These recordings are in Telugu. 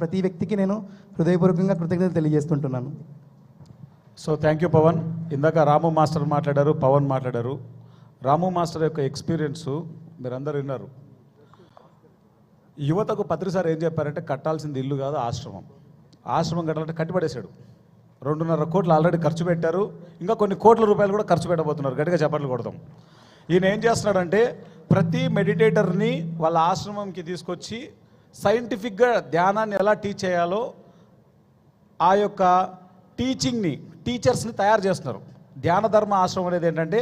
ప్రతి వ్యక్తికి నేను హృదయపూర్వకంగా కృతజ్ఞతలు తెలియజేస్తుంటున్నాను. So thank you Pavan. ఇందాక రాము మాస్టర్ మాట్లాడారు, పవన్ మాట్లాడారు. రాము మాస్టర్ యొక్క ఎక్స్పీరియన్సు మీరందరూ విన్నారు. యువతకు పత్రిసారి ఏం చెప్పారంటే కట్టాల్సింది ఇల్లు కాదు ఆశ్రమం. ఆశ్రమం కట్టాలంటే కట్టిపడేశాడు. 2.5 కోట్లు ఆల్రెడీ ఖర్చు పెట్టారు, ఇంకా కొన్ని కోట్ల రూపాయలు కూడా ఖర్చు పెట్టబోతున్నారు. గట్టిగా చప్పట్లు కొడతాం. ఈయన ఏం చేస్తున్నాడంటే ప్రతి మెడిటేటర్ని వాళ్ళ ఆశ్రమంకి తీసుకొచ్చి సైంటిఫిక్గా ధ్యానాన్ని ఎలా టీచ్ చేయాలో ఆ యొక్క టీచర్స్ని తయారు చేస్తున్నారు. ధ్యాన ధర్మ ఆశ్రమం అనేది ఏంటంటే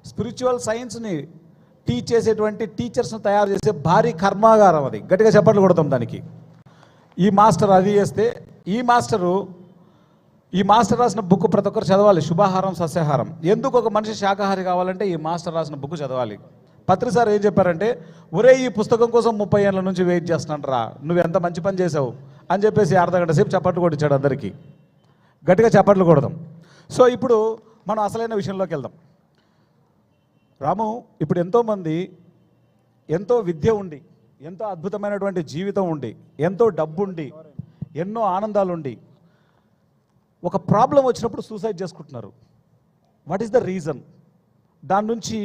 స్పిరిచువల్ సైన్స్ని టీచ్ చేసేటువంటి టీచర్స్ని తయారు చేసే భారీ కర్మాగారం. అది గట్టిగా చప్పట్లు కొడతాం దానికి. ఈ మాస్టర్ అది చేస్తే ఈ మాస్టర్ రాసిన బుక్ ప్రతి ఒక్కరు చదవాలి. శుభాహారం సస్యాహారం. ఎందుకు ఒక మనిషి శాకాహారి కావాలంటే ఈ మాస్టర్ రాసిన బుక్ చదవాలి. పత్రిసారి ఏం చెప్పారంటే ఒరే ఈ పుస్తకం కోసం 30 ఏళ్ళ నుంచి వెయిట్ చేస్తున్నాను రా, నువ్వు ఎంత మంచి పని చేసావు అని చెప్పేసి అర్ధగంట సేపు చప్పట్లు కొట్టించాడు అందరికీ. గట్టిగా చప్పట్లు కొడదాం. సో ఇప్పుడు మనం అసలైన విషయంలోకి వెళ్దాం. రాము, ఇప్పుడు ఎంతోమంది ఎంతో విద్య ఉండి, ఎంతో అద్భుతమైనటువంటి జీవితం ఉండి, ఎంతో డబ్బు ఉండి, ఎన్నో ఆనందాలు ఉండి ఒక ప్రాబ్లం వచ్చినప్పుడు సూసైడ్ చేసుకుంటున్నారు. What is the reason? దాని నుంచి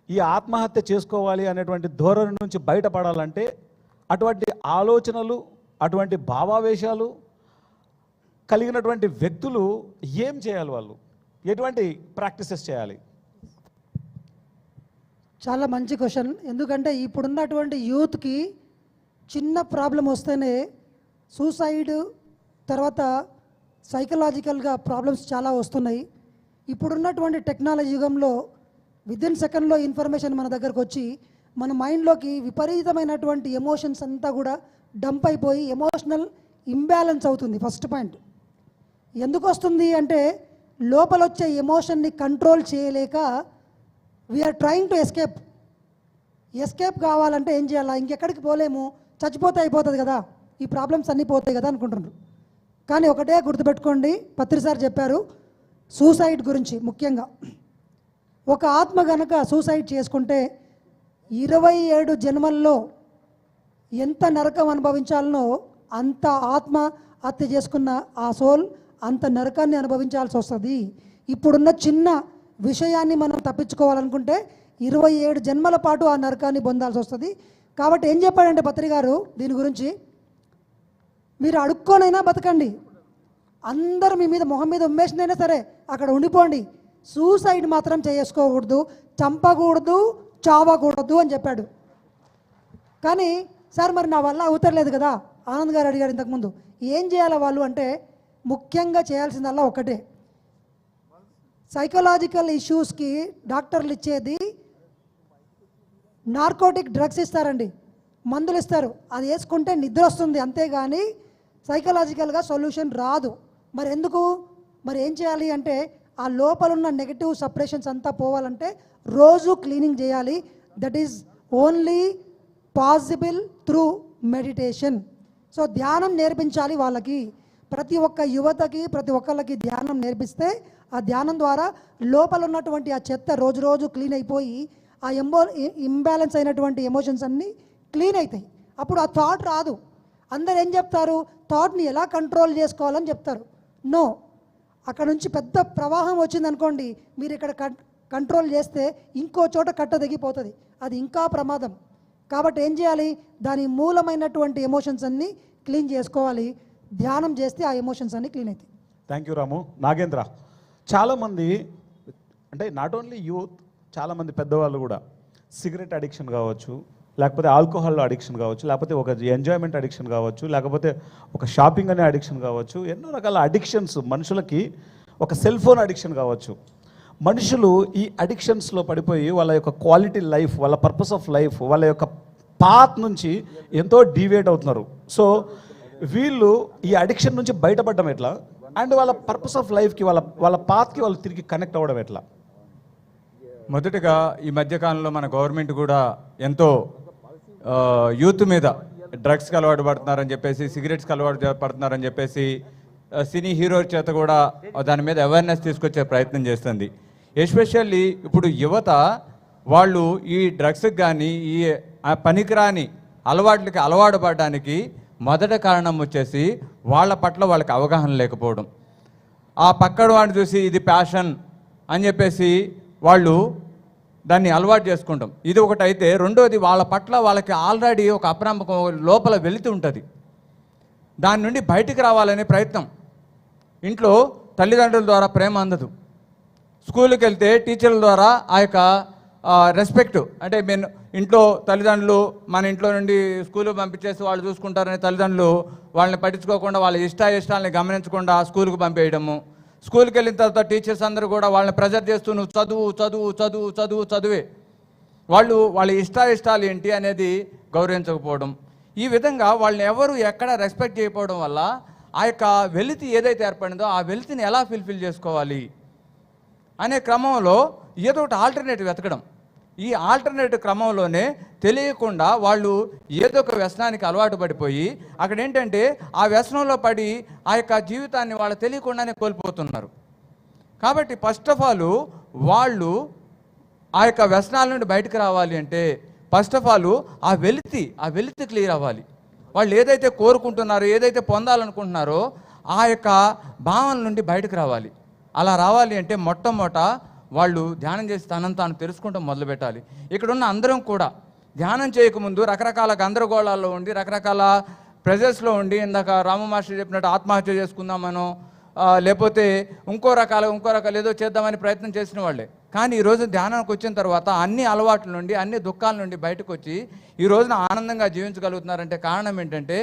ఈ ఆత్మహత్య చేసుకోవాలి అనేటువంటి ధోరణి నుంచి బయటపడాలంటే అటువంటి ఆలోచనలు, అటువంటి భావావేశాలు కలిగినటువంటి వ్యక్తులు ఏం చేయాలి? వాళ్ళు ఎటువంటి ప్రాక్టీసెస్ చేయాలి? చాలా మంచి క్వశ్చన్. ఎందుకంటే ఇప్పుడున్నటువంటి యూత్కి చిన్న ప్రాబ్లం వస్తేనే సూసైడ్, తర్వాత సైకలాజికల్గా ప్రాబ్లమ్స్ చాలా వస్తున్నాయి. ఇప్పుడున్నటువంటి టెక్నాలజీ యుగంలో విదిన్ సెకండ్లో ఇన్ఫర్మేషన్ మన దగ్గరకు వచ్చి మన మైండ్లోకి విపరీతమైనటువంటి ఎమోషన్స్ అంతా కూడా డంప్ అయిపోయి ఎమోషనల్ ఇంబ్యాలెన్స్ అవుతుంది. ఫస్ట్ పాయింట్ ఎందుకు వస్తుంది అంటే లోపల వచ్చే ఎమోషన్ని కంట్రోల్ చేయలేక వీఆర్ ట్రయింగ్ టు ఎస్కేప్ కావాలంటే ఏం చేయాలా? ఇంకెక్కడికి పోలేము, చచ్చిపోతే అయిపోతుంది కదా, ఈ ప్రాబ్లమ్స్ అన్నీ పోతాయి కదా అనుకుంటున్నారు. కానీ ఒకటే గుర్తుపెట్టుకోండి, పత్రిసారి చెప్పారు సూసైడ్ గురించి. ముఖ్యంగా ఒక ఆత్మ గనక సూసైడ్ చేసుకుంటే 27 జన్మల్లో ఎంత నరకం అనుభవించాలనో అంత ఆత్మ హత్య చేసుకున్న ఆ సోల్ అంత నరకాన్ని అనుభవించాల్సి వస్తుంది. ఇప్పుడున్న చిన్న విషయాన్ని మనం తప్పించుకోవాలనుకుంటే 27 జన్మల పాటు ఆ నరకాన్ని పొందాల్సి వస్తుంది. కాబట్టి ఏం చెప్పాడంటే పత్రికారు దీని గురించి, మీరు అడుక్కోనైనా బతకండి, అందరూ మీ మీద మొహం మీద ఉమ్మేసినైనా సరే అక్కడ ఉండిపోండి, సూసైడ్ మాత్రం చేసుకోకూడదు, చంపకూడదు, చావకూడదు అని చెప్పాడు. కానీ సార్ మరి నా వల్ల అవుతలేదు కదా, ఆనంద్ గారు అడిగారు ఇంతకుముందు, ఏం చేయాలి వాళ్ళు అంటే ముఖ్యంగా చేయాల్సిందల్లా ఒకటే, సైకలాజికల్ ఇష్యూస్కి డాక్టర్లు ఇచ్చేది నార్కోటిక్ డ్రగ్స్ ఇస్తారండి, మందులు ఇస్తారు. అది వేసుకుంటే నిద్ర వస్తుంది, అంతేగాని సైకలాజికల్గా సొల్యూషన్ రాదు. మరి ఎందుకు? మరి ఏం చేయాలి అంటే ఆ లోపల ఉన్న నెగటివ్ సప్రెషన్స్ అంతా పోవాలంటే రోజు క్లీనింగ్ చేయాలి. That is only possible through meditation. So ధ్యానం నేర్పించాలి వాళ్ళకి. ప్రతి ఒక్క యువతకి, ప్రతి ఒక్కళ్ళకి ధ్యానం నేర్పిస్తే ఆ ధ్యానం ద్వారా లోపల ఉన్నటువంటి ఆ చెత్త రోజు రోజు క్లీన్ అయిపోయి ఆ ఇంబ్యాలెన్స్ అయినటువంటి ఎమోషన్స్ అన్నీ క్లీన్ అవుతాయి. అప్పుడు ఆ థాట్ రాదు. అందరు ఏం చెప్తారు? థాట్ని ఎలా కంట్రోల్ చేసుకోవాలని చెప్తారు. నో, అక్కడ నుంచి పెద్ద ప్రవాహం వచ్చిందనుకోండి, మీరు ఇక్కడ కంట్రోల్ చేస్తే ఇంకో చోట కట్ట దిగిపోతుంది, అది ఇంకా ప్రమాదం. కాబట్టి ఏం చేయాలి? దాని మూలమైనటువంటి ఎమోషన్స్ అన్నీ క్లీన్ చేసుకోవాలి. ధ్యానం చేస్తే ఆ ఎమోషన్స్ అన్నీ క్లీన్ అవుతాయి. థ్యాంక్ యూ రాము. నాగేంద్ర, చాలామంది అంటే నాట్ ఓన్లీ యూత్, చాలామంది పెద్దవాళ్ళు కూడా సిగరెట్ అడిక్షన్ కావచ్చు, లేకపోతే ఆల్కహాల్ అడిక్షన్ కావచ్చు, లేకపోతే ఒక ఎంజాయ్మెంట్ అడిక్షన్ కావచ్చు, లేకపోతే ఒక షాపింగ్ అనే అడిక్షన్ కావచ్చు, ఎన్నో రకాల అడిక్షన్స్ మనుషులకి, ఒక సెల్ ఫోన్ అడిక్షన్ కావచ్చు. మనుషులు ఈ అడిక్షన్స్లో పడిపోయి వాళ్ళ యొక్క క్వాలిటీ లైఫ్, వాళ్ళ పర్పస్ ఆఫ్ లైఫ్, వాళ్ళ యొక్క పాత్ నుంచి ఎంతో డీవియేట్ అవుతున్నారు. సో వీళ్ళు ఈ అడిక్షన్ నుంచి బయటపడడం ఎట్లా, అండ్ వాళ్ళ పర్పస్ ఆఫ్ లైఫ్కి, వాళ్ళ పాత్కి వాళ్ళు తిరిగి కనెక్ట్ అవ్వడం ఎట్లా? మొదటగా ఈ మధ్యకాలంలో మన గవర్నమెంట్ కూడా ఎంతో యూత్ మీద డ్రగ్స్కి అలవాటు పడుతున్నారని చెప్పేసి, సిగరెట్స్కి అలవాటు పడుతున్నారని చెప్పేసి సినీ హీరో చేత కూడా దాని మీద అవేర్నెస్ తీసుకొచ్చే ప్రయత్నం చేస్తుంది. ఎస్పెషల్లీ ఇప్పుడు యువత వాళ్ళు ఈ డ్రగ్స్కి కానీ ఈ పనికిరాని అలవాట్లకి అలవాటు పడడానికి మొదటి కారణం వచ్చేసి వాళ్ళ పట్ల వాళ్ళకి అవగాహన లేకపోవడం. ఆ పక్కన వాడిని చూసి ఇది ప్యాషన్ అని చెప్పేసి వాళ్ళు దాన్ని అలవాటు చేసుకుంటాం. ఇది ఒకటైతే, రెండోది వాళ్ళ పట్ల వాళ్ళకి ఆల్రెడీ ఒక అప్రమకం లోపల వెళుతూ ఉంటుంది. దాని నుండి బయటికి రావాలనే ప్రయత్నం. ఇంట్లో తల్లిదండ్రుల ద్వారా ప్రేమ అందదు, స్కూల్కి వెళ్తే టీచర్ల ద్వారా ఆ యొక్క రెస్పెక్ట్, అంటే మేము ఇంట్లో తల్లిదండ్రులు మన ఇంట్లో నుండి స్కూల్కి పంపించేసి వాళ్ళు చూసుకుంటారని తల్లిదండ్రులు వాళ్ళని పట్టించుకోకుండా వాళ్ళ ఇష్టాలని గమనించకుండా స్కూల్కి పంపేయడము. స్కూల్కి వెళ్ళిన తర్వాత టీచర్స్ అందరూ కూడా వాళ్ళని ప్రెజర్ చేస్తూ నువ్వు చదువు చదువు చదువు చదువు చదువే, వాళ్ళు వాళ్ళ ఇష్టాలు ఏంటి అనేది గౌరవించకపోవడం. ఈ విధంగా వాళ్ళని ఎవరు ఎక్కడ రెస్పెక్ట్ చేయకపోవడం వల్ల ఆ యొక్క వెలితి ఏదైతే ఏర్పడిందో ఆ వెలితిని ఎలా ఫుల్ఫిల్ చేసుకోవాలి అనే క్రమంలో ఏదో ఒకటి ఆల్టర్నేటివ్ వెతకడం. ఈ ఆల్టర్నేటివ్ క్రమంలోనే తెలియకుండా వాళ్ళు ఏదో ఒక వ్యసనానికి అలవాటు పడిపోయి అక్కడ ఏంటంటే ఆ వ్యసనంలో పడి ఆ యొక్క జీవితాన్ని వాళ్ళు తెలియకుండానే కోల్పోతున్నారు. కాబట్టి ఫస్ట్ ఆఫ్ ఆల్ వాళ్ళు ఆ యొక్క వ్యసనాల నుండి బయటకు రావాలి అంటే ఫస్ట్ ఆఫ్ ఆల్ ఆ వెలితి క్లియర్ అవ్వాలి. వాళ్ళు ఏదైతే కోరుకుంటున్నారో, ఏదైతే పొందాలనుకుంటున్నారో ఆ యొక్క భావన నుండి బయటకు రావాలి. అలా రావాలి అంటే మొట్టమొదట వాళ్ళు ధ్యానం చేసి తనను తాను తెలుసుకుంటాం మొదలుపెట్టాలి. ఇక్కడున్న అందరం కూడా ధ్యానం చేయకముందు రకరకాల గందరగోళాల్లో ఉండి, రకరకాల ప్రెజర్స్లో ఉండి, ఇందాక రాము మాస్టర్ చెప్పినట్టు ఆత్మహత్య చేసుకుందామనో లేకపోతే ఇంకో రకాల ఏదో చేద్దామని ప్రయత్నం చేసిన వాళ్ళే. కానీ ఈరోజు ధ్యానానికి వచ్చిన తర్వాత అన్ని అలవాట్ల నుండి, అన్ని దుఃఖాల నుండి బయటకు వచ్చి ఈ రోజున ఆనందంగా జీవించగలుగుతున్నారంటే కారణం ఏంటంటే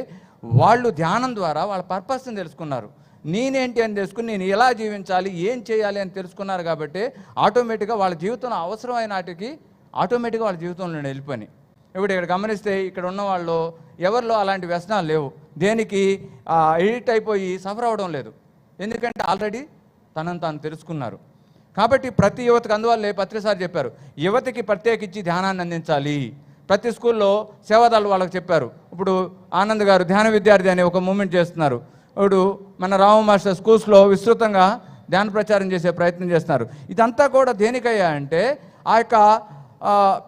వాళ్ళు ధ్యానం ద్వారా వాళ్ళ పర్పస్ని తెలుసుకున్నారు. నేనేంటి అని తెలుసుకుని నేను ఎలా జీవించాలి, ఏం చేయాలి అని తెలుసుకున్నారు. కాబట్టి ఆటోమేటిక్గా వాళ్ళ జీవితంలో అవసరమైన వాటికి ఆటోమేటిక్గా వాళ్ళ జీవితంలో వెళ్ళిపోయి. ఇప్పుడు ఇక్కడ గమనిస్తే ఇక్కడ ఉన్న వాళ్ళు ఎవరిలో అలాంటి వ్యసనాలు లేవు. దేనికి ఎడిట్ అయిపోయి సఫర్ అవ్వడం లేదు. ఎందుకంటే ఆల్రెడీ తనను తాను తెలుసుకున్నారు. కాబట్టి ప్రతి యువతకు, అందువల్లే పత్రిసారి చెప్పారు యువతకి ప్రత్యేకించి ధ్యానాన్ని అందించాలి. ప్రతి స్కూల్లో సేవాదాలు వాళ్ళకి చెప్పారు. ఇప్పుడు ఆనంద్ గారు ధ్యాన విద్యార్థి అనే ఒక మూమెంట్ చేస్తున్నారు. ఇప్పుడు మన రాము మాస్టర్ స్కూల్స్లో విస్తృతంగా ధ్యాన ప్రచారం చేసే ప్రయత్నం చేస్తున్నారు. ఇదంతా కూడా దేనికయ్యా అంటే ఆ యొక్క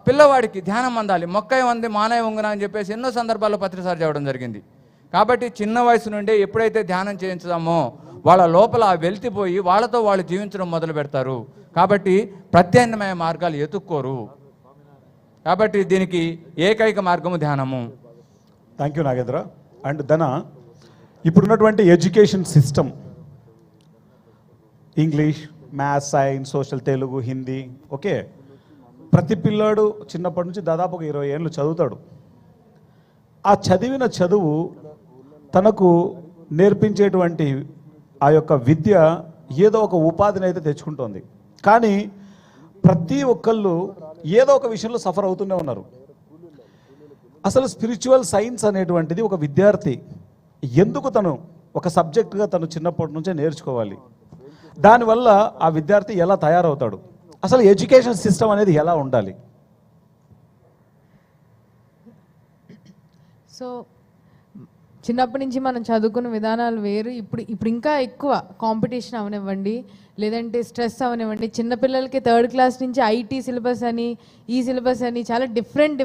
పిల్లవాడికి ధ్యానం అందాలి. మొక్కై వంది మానవ వంగున అని చెప్పేసి ఎన్నో సందర్భాల్లో పత్రిసారి చెప్పడం జరిగింది. కాబట్టి చిన్న వయసు నుండే ఎప్పుడైతే ధ్యానం చేయించుదామో వాళ్ళ లోపల వెలితిపోయి వాళ్ళతో వాళ్ళు జీవించడం మొదలు పెడతారు. కాబట్టి ప్రత్యామ్నాయ మార్గాలు ఎతుక్కోరు. కాబట్టి దీనికి ఏకైక మార్గము ధ్యానము. Thank you Nagendra. అండ్ ధన, ఇప్పుడున్నటువంటి education system English, maths, science, social, Telugu, Hindi, okay, ప్రతి పిల్లాడు చిన్నప్పటి నుంచి దాదాపు ఒక 20 ఏళ్ళు చదువుతాడు. ఆ చదివిన చదువు తనకు నేర్పించేటువంటి ఆ యొక్క విద్య ఏదో ఒక ఉపాధిని అయితే తెచ్చుకుంటోంది. కానీ ప్రతి ఒక్కళ్ళు ఏదో ఒక విషయంలో సఫర్ అవుతూనే ఉన్నారు. అసలు స్పిరిచువల్ సైన్స్ అనేటువంటిది ఒక విద్యార్థి ఎందుకు తను ఒక సబ్జెక్టుగా తను చిన్నప్పటి నుంచే నేర్చుకోవాలి? దానివల్ల ఆ విద్యార్థి ఎలా తయారవుతాడు? అసలు ఎడ్యుకేషన్ సిస్టమ్ అనేది ఎలా ఉండాలి? సో చిన్నప్పటి నుంచి మనం చదువుకున్న విధానాలు వేరు. ఇప్పుడు ఇంకా ఎక్కువ కాంపిటీషన్ అవనివ్వండి, లేదంటే స్ట్రెస్ అవనివ్వండి. చిన్నపిల్లలకి 3rd క్లాస్ నుంచి ఐటీ సిలబస్ అని, ఈ సిలబస్ అని చాలా డిఫరెంట్.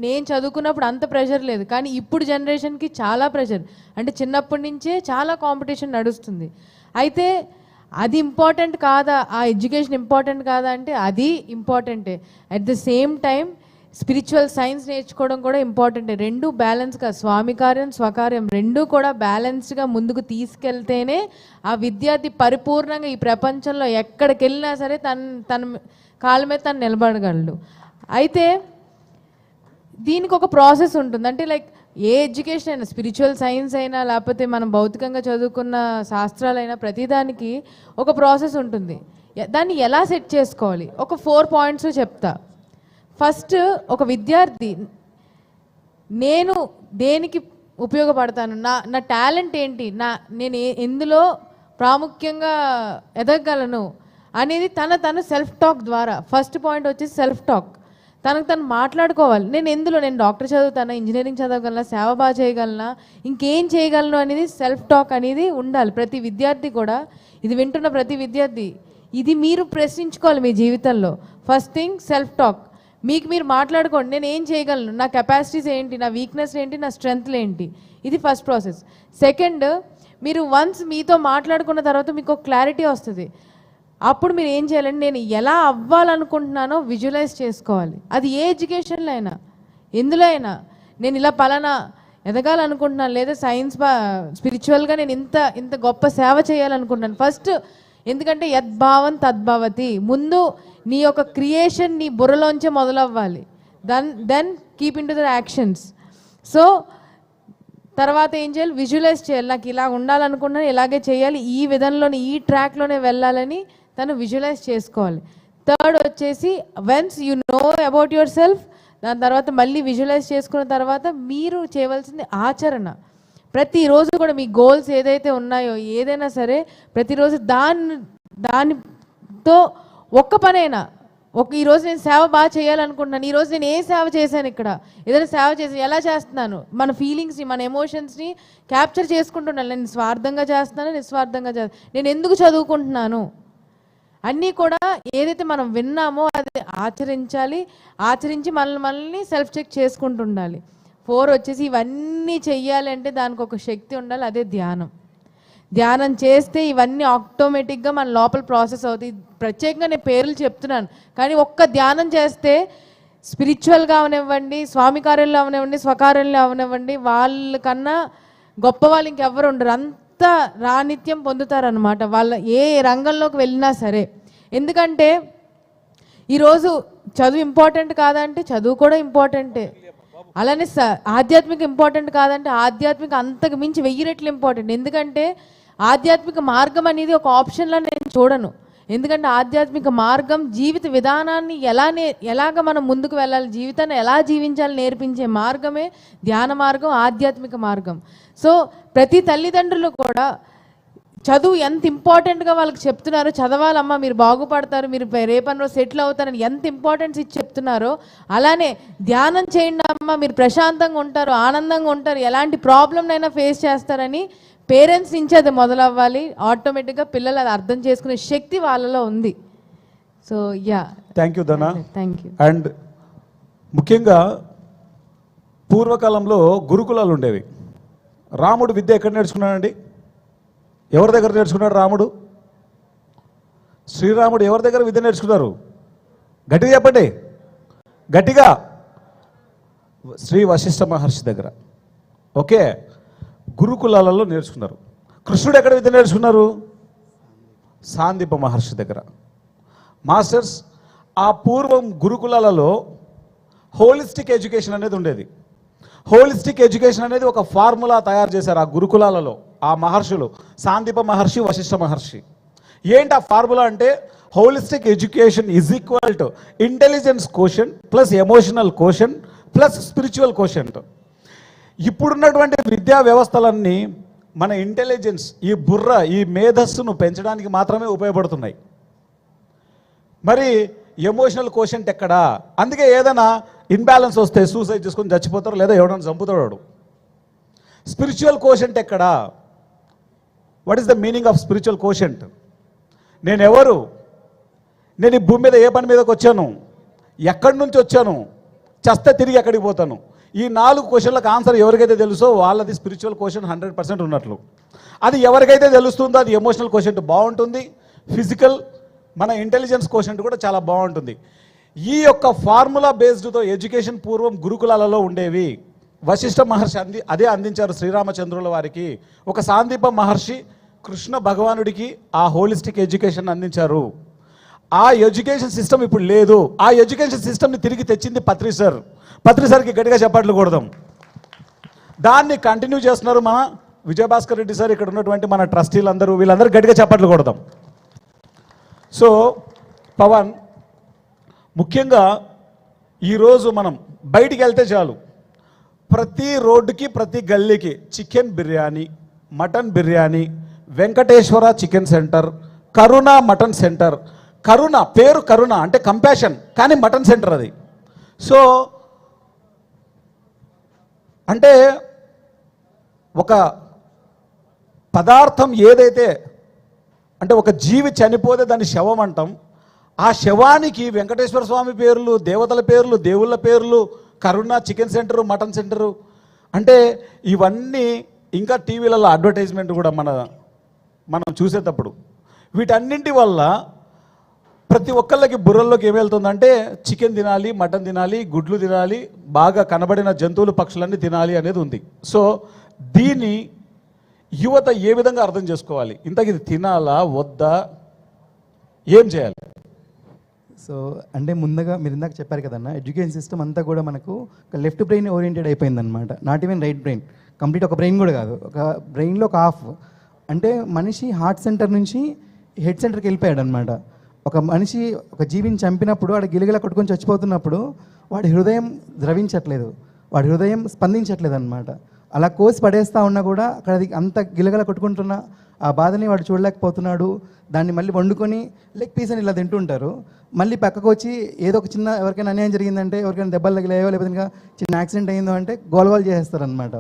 నేను చదువుకున్నప్పుడు అంత ప్రెషర్ లేదు, కానీ ఇప్పుడు జనరేషన్కి చాలా ప్రెషర్. అంటే చిన్నప్పటి నుంచే చాలా కాంపిటీషన్ నడుస్తుంది. అయితే అది ఇంపార్టెంట్ కాదా, ఆ ఎడ్యుకేషన్ ఇంపార్టెంట్ కాదా అంటే అది ఇంపార్టెంటే. At the same time spiritual science నేర్చుకోవడం కూడా ఇంపార్టెంటే. రెండు బ్యాలెన్స్గా, స్వామి కార్యం స్వకార్యం రెండూ కూడా బ్యాలెన్స్డ్గా ముందుకు తీసుకెళ్తేనే ఆ విద్యార్థి పరిపూర్ణంగా ఈ ప్రపంచంలో ఎక్కడికి వెళ్ళినా సరే తన కాళ్ళ మీద తను నిలబడగలడు. అయితే దీనికి ఒక ప్రాసెస్ ఉంటుంది. అంటే లైక్ ఏ ఎడ్యుకేషన్ అయినా, స్పిరిచువల్ సైన్స్ అయినా, లేకపోతే మనం భౌతికంగా చదువుకున్న శాస్త్రాలైనా, ప్రతిదానికి ఒక ప్రాసెస్ ఉంటుంది. దాన్ని ఎలా సెట్ చేసుకోవాలి, ఒక 4 పాయింట్స్ చెప్తా. ఫస్ట్, ఒక విద్యార్థి నేను దేనికి ఉపయోగపడతాను, నా టాలెంట్ ఏంటి, నేను ఎందులో ప్రాముఖ్యంగా ఎదగగలను అనేది తను సెల్ఫ్ టాక్ ద్వారా. ఫస్ట్ పాయింట్ వచ్చేసి సెల్ఫ్ టాక్. తను మాట్లాడుకోవాలి. నేను డాక్టర్ చదువుతానా, ఇంజనీరింగ్ చదవగలనా, సేవ బాగా చేయగలనా, ఇంకేం చేయగలను అనేది సెల్ఫ్ టాక్ అనేది ఉండాలి ప్రతి విద్యార్థి కూడా. ఇది వింటున్న ప్రతి విద్యార్థి ఇది మీరు ప్రశ్నించుకోవాలి మీ జీవితంలో. First thing self talk. మీకు మీరు మాట్లాడుకోండి, నేను ఏం చేయగలను, నా కెపాసిటీస్ ఏంటి, నా వీక్నెస్ ఏంటి, నా స్ట్రెంగ్త్లు ఏంటి, ఇది ఫస్ట్ ప్రాసెస్. సెకండ్, మీరు వన్స్ మీతో మాట్లాడుకున్న తర్వాత మీకు ఒక క్లారిటీ వస్తుంది. అప్పుడు మీరు ఏం చేయాలంటే నేను ఎలా అవ్వాలనుకుంటున్నానో విజువలైజ్ చేసుకోవాలి. అది ఏ ఎడ్యుకేషన్లో అయినా, ఎందులో అయినా. నేను ఇలా పలానా ఎదగాలనుకుంటున్నాను, లేదా సైన్స్ స్పిరిచువల్గా నేను ఇంత గొప్ప సేవ చేయాలనుకుంటున్నాను. ఫస్ట్ ఎందుకంటే యద్భావం తద్భవతి, ముందు నీ యొక్క క్రియేషన్ నీ బుర్రలోంచే మొదలవ్వాలి. Then keep in to the actions. So తర్వాత ఏం చేయాలి, విజువలైజ్ చేయాలి. నాకు ఇలా ఉండాలనుకున్నాను, ఇలాగే చేయాలి, ఈ విధంలోనే ఈ ట్రాక్లోనే వెళ్ళాలని తను విజువలైజ్ చేసుకోవాలి. థర్డ్ వచ్చేసి once you know about your self, దాని తర్వాత మళ్ళీ విజువలైజ్ చేసుకున్న తర్వాత మీరు చేయవలసింది ఆచరణ. ప్రతిరోజు కూడా మీ గోల్స్ ఏదైతే ఉన్నాయో ఏదైనా సరే ప్రతిరోజు దానితో ఒక్క పనైనా, ఈరోజు నేను సేవ బాగా చేయాలనుకుంటున్నాను, ఈరోజు నేను ఏ సేవ చేశాను, ఇక్కడ ఏదైనా సేవ చేసి ఎలా చేస్తున్నాను, మన ఫీలింగ్స్ని మన ఎమోషన్స్ని క్యాప్చర్ చేసుకుంటున్నాను. నేను స్వార్థంగా చేస్తున్నాను, నిస్వార్థంగా చేస్తాను, నేను ఎందుకు చదువుకుంటున్నాను, అన్నీ కూడా ఏదైతే మనం విన్నామో అది ఆచరించాలి. ఆచరించి మనల్ని సెల్ఫ్ చెక్ చేసుకుంటూ ఉండాలి. 4 వచ్చేసి ఇవన్నీ చెయ్యాలి అంటే దానికి ఒక శక్తి ఉండాలి, అదే ధ్యానం. ధ్యానం చేస్తే ఇవన్నీ ఆటోమేటిక్గా మన లోపల ప్రాసెస్ అవుతాయి. ప్రత్యేకంగా నేను పేర్లు చెప్తున్నాను, కానీ ఒక్క ధ్యానం చేస్తే స్పిరిచువల్గా అవనివ్వండి, స్వామి కార్యంలో అవనివ్వండి, స్వకార్యంలో అవనివ్వండి, వాళ్ళకన్నా గొప్ప వాళ్ళు ఇంకెవ్వరు ఉండరు. అంత రానిత్యం పొందుతారనమాట వాళ్ళ ఏ రంగంలోకి వెళ్ళినా సరే. ఎందుకంటే ఈరోజు చదువు ఇంపార్టెంట్ కాదంటే చదువు కూడా ఇంపార్టెంటే, అలానే ఆధ్యాత్మిక ఇంపార్టెంట్ కాదంటే ఆధ్యాత్మిక అంతకు మించి 1000 రెట్లు ఇంపార్టెంట్. ఎందుకంటే ఆధ్యాత్మిక మార్గం అనేది ఒక ఆప్షన్లా నేను చూడను. ఎందుకంటే ఆధ్యాత్మిక మార్గం జీవిత విధానాన్ని ఎలాగ మనం ముందుకు వెళ్ళాలి, జీవితాన్ని ఎలా జీవించాలి నేర్పించే మార్గమే ధ్యాన మార్గం, ఆధ్యాత్మిక మార్గం. సో ప్రతి తల్లిదండ్రులు కూడా చదువు ఎంత ఇంపార్టెంట్గా వాళ్ళకి చెప్తున్నారో, చదవాలమ్మా మీరు బాగుపడతారు, మీరు రేపటి రోజు సెటిల్ అవుతారని ఎంత ఇంపార్టెన్స్ ఇచ్చి చెప్తున్నారో, అలానే ధ్యానం చేయండి అమ్మా మీరు ప్రశాంతంగా ఉంటారు, ఆనందంగా ఉంటారు, ఎలాంటి ప్రాబ్లంనైనా ఫేస్ చేస్తారని పేరెంట్స్ నుంచి అది మొదలవ్వాలి. ఆటోమేటిక్గా పిల్లలు అది అర్థం చేసుకునే శక్తి వాళ్ళలో ఉంది. So yeah, thank you Dhana. Thank you. And ముఖ్యంగా పూర్వకాలంలో గురుకులాలు ఉండేవి. రాముడు విద్య ఎక్కడ నేర్చుకున్నాడండి? ఎవరి దగ్గర నేర్చుకున్నాడు రాముడు? శ్రీరాముడు ఎవరి దగ్గర విద్య నేర్చుకున్నారు? గట్టిగా చెప్పండి, గట్టిగా. శ్రీ వశిష్ఠ మహర్షి దగ్గర. ఓకే, గురుకులాలలో నేర్చుకున్నారు. కృష్ణుడు ఎక్కడ విద్య నేర్చుకున్నారు? సాందీప మహర్షి దగ్గర. మాస్టర్స్, ఆ పూర్వం గురుకులాలలో హోలిస్టిక్ ఎడ్యుకేషన్ అనేది ఉండేది. హోలిస్టిక్ ఎడ్యుకేషన్ అనేది ఒక ఫార్ములా తయారు చేశారు ఆ గురుకులాలలో ఆ మహర్షులు, సాందీప మహర్షి, వశిష్ఠ మహర్షి. ఏంటి ఆ ఫార్ములా అంటే, holistic education is equal to intelligence quotient plus emotional quotient plus spiritual quotient. ఇప్పుడున్నటువంటి విద్యా వ్యవస్థలన్నీ మన ఇంటెలిజెన్స్, ఈ బుర్ర, ఈ మేధస్సును పెంచడానికి మాత్రమే ఉపయోగపడుతున్నాయి. మరి ఎమోషనల్ కోషెంట్ ఎక్కడా? అందుకే ఏదైనా ఇన్బ్యాలెన్స్ వస్తే సూసైడ్ చేసుకొని చచ్చిపోతారు, లేదా ఎవడన్నా చంపుతాడు. స్పిరిచువల్ కోషెంట్ ఎక్కడా? What is the meaning of spiritual quotient? నేను ఎవరు? నేను ఈ భూమి మీద ఏ పని మీదకి వచ్చాను? ఎక్కడి నుంచి వచ్చాను? చస్తే తిరిగి ఎక్కడికి పోతాను? ఈ 4 క్వశ్చన్లకు ఆన్సర్ ఎవరికైతే తెలుసో వాళ్ళది స్పిరిచువల్ కోషెంట్ 100% ఉన్నట్లు. అది ఎవరికైతే తెలుస్తుందో అది ఎమోషనల్ కోషెంట్ బాగుంటుంది, ఫిజికల్ మన ఇంటెలిజెన్స్ కోషెంట్ కూడా చాలా బాగుంటుంది. ఈ యొక్క ఫార్ములా బేస్డ్తో ఎడ్యుకేషన్ పూర్వం గురుకులాలలో ఉండేవి. వశిష్ఠ మహర్షి అదే అందించారు శ్రీరామచంద్రుల వారికి. ఒక సాందీప మహర్షి కృష్ణ భగవానుడికి ఆ హోలిస్టిక్ ఎడ్యుకేషన్ అందించారు. ఆ ఎడ్యుకేషన్ సిస్టమ్ ఇప్పుడు లేదు. ఆ ఎడ్యుకేషన్ సిస్టమ్ని తిరిగి తెచ్చింది పత్రి సార్. పత్రి సార్కి గట్టిగా చప్పట్లు కొడదాం. దాన్ని కంటిన్యూ చేస్తున్నారు మన విజయభాస్కర్ రెడ్డి సార్, ఇక్కడ ఉన్నటువంటి మన ట్రస్టీలందరూ, వీళ్ళందరూ గట్టిగా చప్పట్లు కొడదాం. సో పవన్, ముఖ్యంగా ఈరోజు మనం బయటికి వెళ్తే చాలు, ప్రతి రోడ్డుకి ప్రతి గల్లీకి chicken biryani, mutton biryani, Venkateswara chicken centre, Karuna mutton centre. Karuna పేరు కరుణ అంటే కంపాషన్, కానీ మటన్ సెంటర్ అది. సో అంటే ఒక పదార్థం ఏదైతే అంటే ఒక జీవి చనిపోతే దాన్ని శవం అంటాం. ఆ శవానికి వెంకటేశ్వర స్వామి పేర్లు, దేవతల పేర్లు, దేవుళ్ళ పేర్లు, కరుణ చికెన్ సెంటరు, మటన్ సెంటరు, అంటే ఇవన్నీ ఇంకా టీవీలలో అడ్వర్టైజ్మెంట్ కూడా మనం చూసేటప్పుడు వీటన్నింటి వల్ల ప్రతి ఒక్కళ్ళకి బుర్రల్లోకి ఏమి వెళ్తుందంటే చికెన్ తినాలి, మటన్ తినాలి, గుడ్లు తినాలి, బాగా కనబడిన జంతువులు పక్షులన్నీ తినాలి అనేది ఉంది. సో దీన్ని యువత ఏ విధంగా అర్థం చేసుకోవాలి? ఇంతకు ఇది తినాలా వద్దా, ఏం చేయాలి? సో అంటే ముందుగా మీరు ఇందాక చెప్పారు కదన్న, ఎడ్యుకేషన్ సిస్టమ్ అంతా కూడా మనకు ఒక లెఫ్ట్ బ్రెయిన్ ఓరియంటెడ్ అయిపోయిందనమాట. Not even right brain, complete ఒక బ్రెయిన్ కూడా కాదు, ఒక బ్రెయిన్లో ఒక హాఫ్. అంటే మనిషి హార్ట్ సెంటర్ నుంచి హెడ్ సెంటర్కి వెళ్ళిపోయాడు అనమాట. ఒక మనిషి ఒక జీవిని చంపినప్పుడు వాడు గిలగిల కొట్టుకొని చచ్చిపోతున్నప్పుడు వాడి హృదయం ద్రవించట్లేదు, వాడి హృదయం స్పందించట్లేదు అనమాట. అలా కోసి పడేస్తూ ఉన్నా కూడా అక్కడ అది అంత గిలగల కొట్టుకుంటున్న ఆ బాధని వాడు చూడలేకపోతున్నాడు. దాన్ని మళ్ళీ వండుకొని లెగ్ పీస్ అని ఇలా తింటుంటారు. మళ్ళీ పక్కకు వచ్చి ఏదో ఒక చిన్న ఎవరికైనా అన్యాయం జరిగిందంటే, ఎవరికైనా దెబ్బలు తగిలాయో లేకపోతే ఇంకా చిన్న యాక్సిడెంట్ అయిందో అంటే గోలగోలు చేసేస్తారు అనమాట.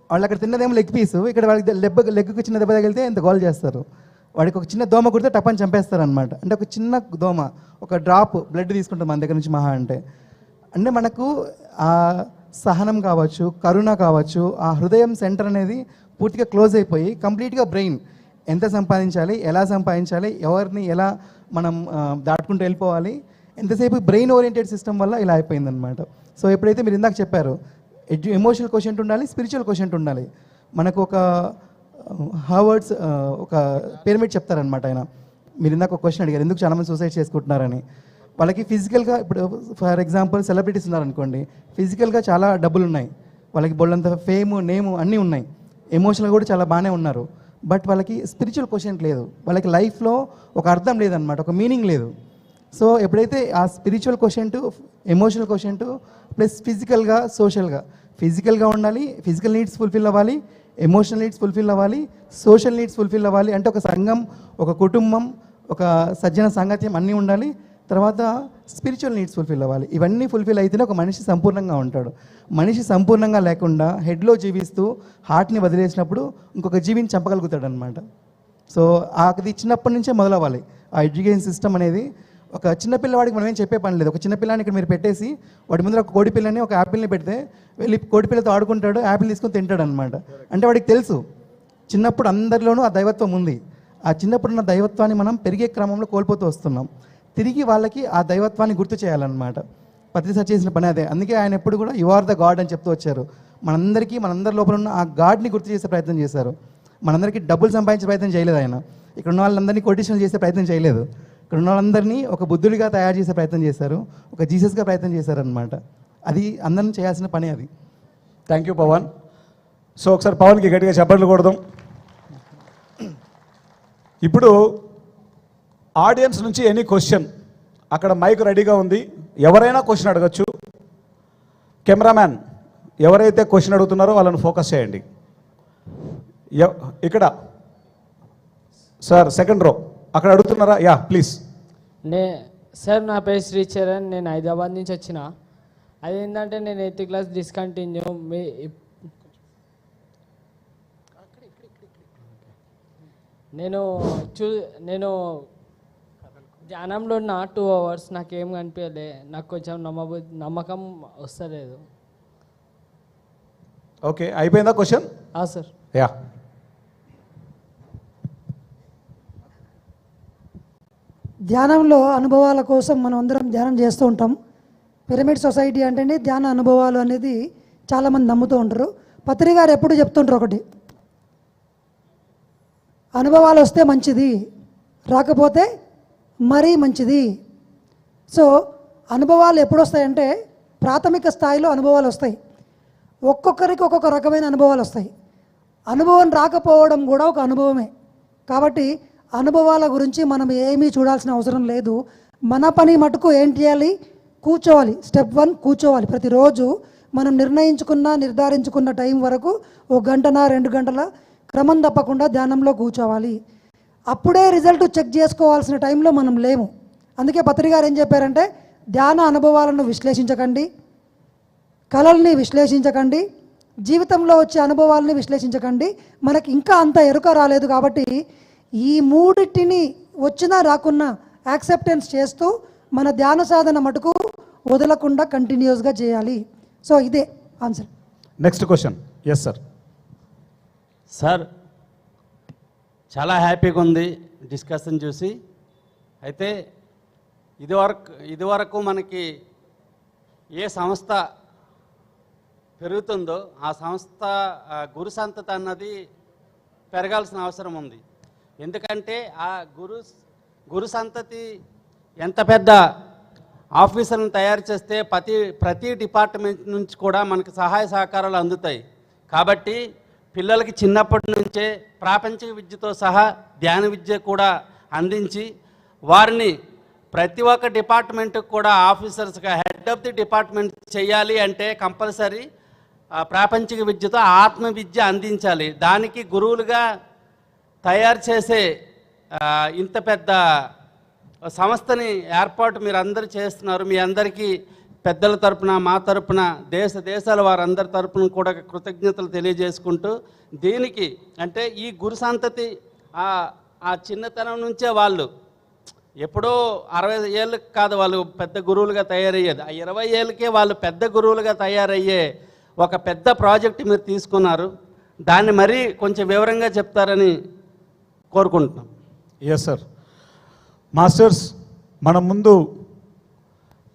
వాళ్ళు అక్కడ తిన్నదేమో లెగ్ పీసు, ఇక్కడ వాళ్ళకి లెగ్కు చిన్న దెబ్బ తగిలితే ఇంత గోల్ చేస్తారు. వాడికి ఒక చిన్న దోమ కుడితే టప్పని చంపేస్తారు అనమాట. అంటే ఒక చిన్న దోమ, ఒక డ్రాప్ బ్లడ్ తీసుకుంటాం మన దగ్గర నుంచి మహా అంటే మనకు ఆ సహనం కావచ్చు, కరుణ కావచ్చు, ఆ హృదయం సెంటర్ అనేది పూర్తిగా క్లోజ్ అయిపోయి కంప్లీట్గా బ్రెయిన్ ఎంత సంపాదించాలి, ఎలా సంపాదించాలి, ఎవరిని ఎలా మనం దాటుకుంటూ వెళ్ళిపోవాలి, ఎంతసేపు బ్రెయిన్ ఓరియంటెడ్ సిస్టమ్ వల్ల ఇలా అయిపోయిందనమాట. సో ఎప్పుడైతే మీరు ఇందాక చెప్పారు ఎమోషనల్ క్వశ్చన్ ఉండాలి, స్పిరిచువల్ క్వశ్చన్ ఉండాలి. మనకు ఒక హార్వర్డ్స్ ఒక పిరమిడ్ చెప్తారనమాట ఆయన. మీరు ఇందాక ఒక క్వశ్చన్ అడిగారు, ఎందుకు చాలామంది సూసైడ్ చేసుకుంటున్నారని. వాళ్ళకి ఫిజికల్గా ఇప్పుడు ఫర్ ఎగ్జాంపుల్ సెలబ్రిటీస్ ఉన్నారనుకోండి, ఫిజికల్గా చాలా డబ్బులు ఉన్నాయి, వాళ్ళకి బోల్డంత ఫేమ్, నేము అన్నీ ఉన్నాయి, ఎమోషనల్గా కూడా చాలా బాగానే ఉన్నారు. బట్ వాళ్ళకి స్పిరిచువల్ క్వశ్చన్ లేదు, వాళ్ళకి లైఫ్లో ఒక అర్థం లేదనమాట, ఒక మీనింగ్ లేదు. సో ఎప్పుడైతే ఆ spiritual question, emotional question plus ఫిజికల్గా, ఫిజికల్గా ఉండాలి, ఫిజికల్ నీడ్స్ ఫుల్ఫిల్ అవ్వాలి, ఎమోషనల్ నీడ్స్ ఫుల్ఫిల్ అవ్వాలి, సోషల్ నీడ్స్ ఫుల్ఫిల్ అవ్వాలి. అంటే ఒక సంఘం, ఒక కుటుంబం, ఒక సజ్జన సాంగత్యం అన్నీ ఉండాలి. తర్వాత స్పిరిచువల్ నీడ్స్ ఫుల్ఫిల్ అవ్వాలి. ఇవన్నీ ఫుల్ఫిల్ అయితేనే ఒక మనిషి సంపూర్ణంగా ఉంటాడు. మనిషి సంపూర్ణంగా లేకుండా హెడ్లో జీవిస్తూ హార్ట్ని వదిలేసినప్పుడు ఇంకొక జీవిని చంపగలుగుతాడు అనమాట. సో అది చిన్నప్పటి నుంచే మొదలవ్వాలి. ఆ ఎడ్యుకేషన్ సిస్టమ్ అనేది ఒక చిన్నపిల్లవాడికి మనం ఏం చెప్పే పని లేదు. ఒక చిన్నపిల్లాన్ని ఇక్కడ మీరు పెట్టేసి వాడి ముందర ఒక కోడిపిల్లని, ఒక యాపిల్ని పెడితే వెళ్ళి కోడిపిల్లతో ఆడుకుంటాడు, యాపిల్ తీసుకొని తింటాడు అనమాట. అంటే వాడికి తెలుసు చిన్నప్పుడు అందరిలోనూ ఆ దైవత్వం ఉంది. ఆ చిన్నప్పుడున్న దైవత్వాన్ని మనం పెరిగే క్రమంలో కోల్పోతూ వస్తున్నాం. తిరిగి వాళ్ళకి ఆ దైవత్వాన్ని గుర్తు చేయాలన్నమాట. పత్రిసారి చేసిన పని అదే. అందుకే ఆయన ఎప్పుడు కూడా యు ఆర్ ద గాడ్ అని చెప్తూ వచ్చారు. మనందరి లోపల ఉన్న ఆ గాడ్ని గుర్తు చేసే ప్రయత్నం చేశారు. మనందరికీ డబ్బులు సంపాదించే ప్రయత్నం చేయలేదు ఆయన. ఇక్కడ ఉన్న వాళ్ళందరినీ కొటేషన్లు చేసే ప్రయత్నం చేయలేదు. ఇక్కడ ఉన్న వాళ్ళందరినీ ఒక బుద్ధుడిగా తయారు చేసే ప్రయత్నం చేశారు, ఒక జీసస్గా ప్రయత్నం చేశారనమాట. అది అందరం చేయాల్సిన పని అది. Thank you Pawan. సో ఒకసారి పవన్కి గట్టిగా చప్పట్లు కొడదాం. ఇప్పుడు ఆడియన్స్ నుంచి ఎనీ క్వశ్చన్, అక్కడ మైక్ రెడీగా ఉంది, ఎవరైనా క్వశ్చన్ అడగచ్చు. కెమెరామ్యాన్ ఎవరైతే క్వశ్చన్ అడుగుతున్నారో వాళ్ళని ఫోకస్ చేయండి. ఇక్కడ సార్ సెకండ్ రో అక్కడ అడుగుతున్నారా? Yeah please. సార్ నా పేరు శ్రీచరణ్, నేను హైదరాబాద్ నుంచి వచ్చిన. అదేంటంటే నేను 8th క్లాస్ డిస్కంటిన్యూ. నేను ధ్యానంలో ఉన్న 2 hours నాకేం కనిపించలే, నాకు కొంచెం నమ్మకం వస్తలేదు. ఓకే, అయిపోయిందా క్వశ్చన్? సార్. యా. ధ్యానంలో అనుభవాల కోసం మనం అందరం ధ్యానం చేస్తూ ఉంటాం. పిరమిడ్ సొసైటీ అంటేనే ధ్యాన అనుభవాలు అనేది చాలామంది నమ్ముతూ ఉంటారు. పత్రి గారు ఎప్పుడు చెప్తుంటారు ఒకటి, అనుభవాలు వస్తే మంచిది, రాకపోతే మరీ మంచిది. సో అనుభవాలు ఎప్పుడు వస్తాయంటే ప్రాథమిక స్థాయిలో అనుభవాలు వస్తాయి. ఒక్కొక్కరికి ఒక్కొక్క రకమైన అనుభవాలు వస్తాయి. అనుభవం రాకపోవడం కూడా ఒక అనుభవమే. కాబట్టి అనుభవాల గురించి మనం ఏమీ చూడాల్సిన అవసరం లేదు. మన పని మటుకు ఏం చేయాలి? కూర్చోవాలి. స్టెప్ 1 కూర్చోవాలి. ప్రతిరోజు మనం నిర్ధారించుకున్న టైం వరకు 1 గంటన 2 గంటల క్రమం తప్పకుండా ధ్యానంలో కూర్చోవాలి. అప్పుడే రిజల్ట్ చెక్ చేసుకోవాల్సిన టైంలో మనం లేము. అందుకే పత్రి గారు ఏం చెప్పారంటే, ధ్యాన అనుభవాలను విశ్లేషించకండి, కళల్ని విశ్లేషించకండి, జీవితంలో వచ్చే అనుభవాలని విశ్లేషించకండి. మనకి ఇంకా అంత ఎరుక రాలేదు కాబట్టి ఈ మూడింటిని వచ్చినా రాకున్నా యాక్సెప్టెన్స్ చేస్తూ మన ధ్యాన సాధన మటుకు వదలకుండా కంటిన్యూస్గా చేయాలి. సో ఇదే answer. Next question. Yes sir. Sir చాలా హ్యాపీగా ఉంది డిస్కషన్ చూసి. అయితే ఇదివరకు మనకి ఏ సంస్థ పెరుగుతుందో ఆ సంస్థ గురు సంతత అన్నది పెరగాల్సిన అవసరం ఉంది. ఎందుకంటే ఆ గురు సంతతి ఎంత పెద్ద ఆఫీసర్లను తయారు చేస్తే ప్రతి డిపార్ట్మెంట్ నుంచి కూడా మనకు సహాయ సహకారాలు అందుతాయి. కాబట్టి పిల్లలకి చిన్నప్పటి నుంచే ప్రాపంచిక విద్యతో సహా ధ్యాన విద్య కూడా అందించి వారిని ప్రతి ఒక్క డిపార్ట్మెంట్కి కూడా ఆఫీసర్స్గా హెడ్ ఆఫ్ ది డిపార్ట్మెంట్ చేయాలి అంటే కంపల్సరీ ప్రాపంచిక విద్యతో ఆత్మ విద్య అందించాలి. దానికి గురువులుగా తయారు చేసే ఇంత పెద్ద సంస్థని ఏర్పాటు మీరు అందరూ చేస్తున్నారు. మీ అందరికీ పెద్దల తరపున, మా తరపున, దేశాల వారందరి తరపున కూడా కృతజ్ఞతలు తెలియజేసుకుంటూ, దీనికి అంటే ఈ గురు సంతతి ఆ చిన్నతనం నుంచే వాళ్ళు ఎప్పుడో 60 ఏళ్ళకి కాదు వాళ్ళు పెద్ద గురువులుగా తయారయ్యేది. ఆ 20 ఏళ్ళకే వాళ్ళు పెద్ద గురువులుగా తయారయ్యే ఒక పెద్ద ప్రాజెక్ట్ మీరు తీసుకున్నారు. దాన్ని మరీ కొంచెం వివరంగా చెప్తారని కోరుకుంటున్నాం. Yes sir. మాస్టర్స్, మన ముందు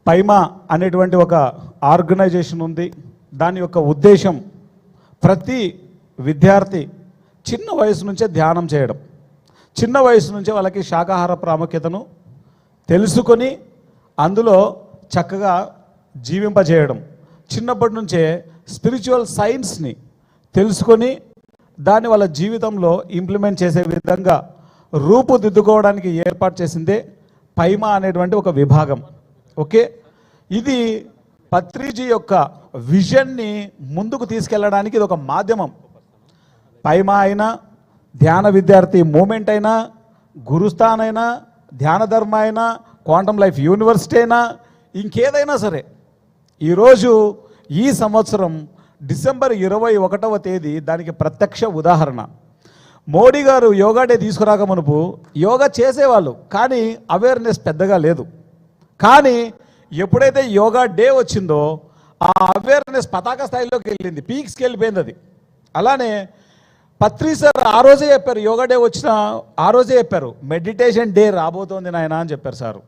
పైమా అనేటువంటి ఒక ఆర్గనైజేషన్ ఉంది. దాని యొక్క ఉద్దేశం ప్రతి విద్యార్థి చిన్న వయసు నుంచే ధ్యానం చేయడం, చిన్న వయసు నుంచే వాళ్ళకి శాకాహార ప్రాముఖ్యతను తెలుసుకొని అందులో చక్కగా జీవింపజేయడం, చిన్నప్పటి నుంచే స్పిరిచువల్ సైన్స్ని తెలుసుకొని దాన్ని వాళ్ళ జీవితంలో ఇంప్లిమెంట్ చేసే విధంగా రూపుదిద్దుకోవడానికి ఏర్పాటు చేసిందే పైమా అనేటువంటి ఒక విభాగం. ఓకే, ఇది పత్రిజీ యొక్క విజన్ని ముందుకు తీసుకెళ్ళడానికి ఇది ఒక మాధ్యమం. పైమా అయినా, ధ్యాన విద్యార్థి మూమెంట్ అయినా, గురుస్థాన్ అయినా, ధ్యాన ధర్మ అయినా, క్వాంటమ్ లైఫ్ యూనివర్సిటీ అయినా, ఇంకేదైనా సరే ఈరోజు ఈ సంవత్సరం డిసెంబర్ 21వ తేదీ దానికి ప్రత్యక్ష ఉదాహరణ. మోడీ గారు యోగా డే తీసుకురాక మునుపు యోగా చేసేవాళ్ళు, కానీ అవేర్నెస్ పెద్దగా లేదు. కానీ ఎప్పుడైతే యోగా డే వచ్చిందో ఆ అవేర్నెస్ పతాక స్థాయిలోకి వెళ్ళింది, పీక్స్కి వెళ్ళిపోయింది అది. అలానే పత్రి సార్ ఆ రోజే చెప్పారు, యోగా డే వచ్చిన ఆ రోజే చెప్పారు, మెడిటేషన్ డే రాబోతోంది నాయన అని చెప్పారు సారు.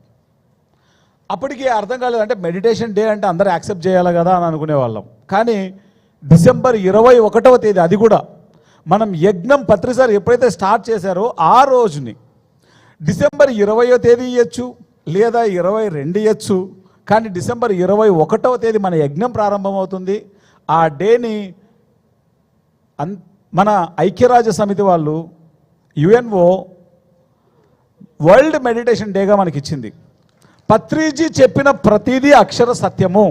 అప్పటికి అర్థం కాలేదు, అంటే మెడిటేషన్ డే అంటే అందరూ యాక్సెప్ట్ చేయాలి కదా అని అనుకునేవాళ్ళం. కానీ డిసెంబర్ 21వ తేదీ అది కూడా మనం యజ్ఞం పత్రి సార్ ఎప్పుడైతే స్టార్ట్ చేశారో ఆ రోజుని డిసెంబర్ 20వ తేదీ ఇవ్వచ్చు, లేదా 22 ఇవ్వచ్చు, కానీ డిసెంబర్ 21వ తేదీ మన యజ్ఞం ప్రారంభమవుతుంది. ఆ డేని మన ఐక్యరాజ్య సమితి వాళ్ళు యుఎన్ఓ వరల్డ్ మెడిటేషన్ డేగా మనకి ఇచ్చింది. పత్రిజీ చెప్పిన ప్రతిదీ అక్షర సత్యము.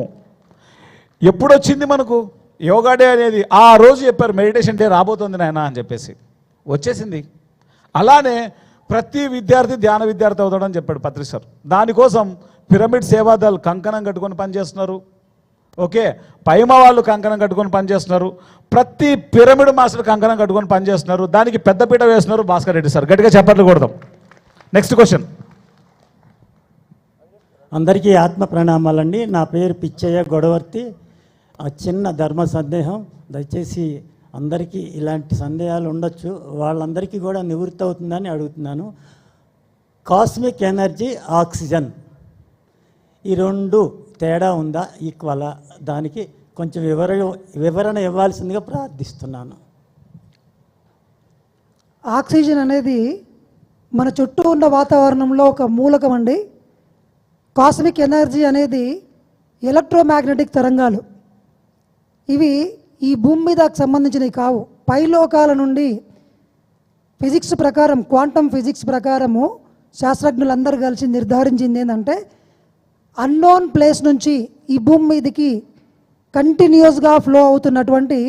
ఎప్పుడొచ్చింది మనకు యోగా డే అనేది? ఆ రోజు చెప్పారు మెడిటేషన్ డే రాబోతుంది నాయన అని చెప్పేసి వచ్చేసింది. అలానే ప్రతి విద్యార్థి ధ్యాన విద్యార్థి అవుతాడని చెప్పాడు పత్రి సార్. దానికోసం పిరమిడ్ సేవాదల్ కంకణం కట్టుకొని పనిచేస్తున్నారు. ఓకే, పైమా వాళ్ళు కంకణం కట్టుకొని పనిచేస్తున్నారు. ప్రతి పిరమిడ్ మాస్టర్ కంకణం కట్టుకొని పనిచేస్తున్నారు. దానికి పెద్దపీట వేస్తున్నారు భాస్కర్ రెడ్డి సార్. గట్టిగా చప్పట్లు కొడదాం. Next question. అందరికీ ఆత్మ ప్రణామాలండి. నా పేరు పిచ్చయ్య గొడవర్తి. చిన్న ధర్మ సందేహం, దయచేసి అందరికీ ఇలాంటి సందేహాలు ఉండొచ్చు, వాళ్ళందరికీ కూడా నివృత్తి అవుతుందని అడుగుతున్నాను. కాస్మిక్ ఎనర్జీ, ఆక్సిజన్, ఈ రెండు తేడా ఉందా, ఈక్వలా? దానికి కొంచెం వివరణ ఇవ్వాల్సిందిగా ప్రార్థిస్తున్నాను. ఆక్సిజన్ అనేది మన చుట్టూ ఉన్న వాతావరణంలో ఒక మూలకం అండి. కాస్మిక్ ఎనర్జీ అనేది ఎలక్ట్రోమాగ్నెటిక్ తరంగాలు. ఇవి ఈ భూమి మీదకు సంబంధించినవి కావు. పైలోకాల నుండి ఫిజిక్స్ ప్రకారం, క్వాంటమ్ ఫిజిక్స్ ప్రకారము శాస్త్రజ్ఞులందరూ కలిసి నిర్ధారించింది ఏంటంటే, అన్నోన్ ప్లేస్ నుంచి ఈ భూమి మీదకి కంటిన్యూస్గా ఫ్లో అవుతున్నటువంటి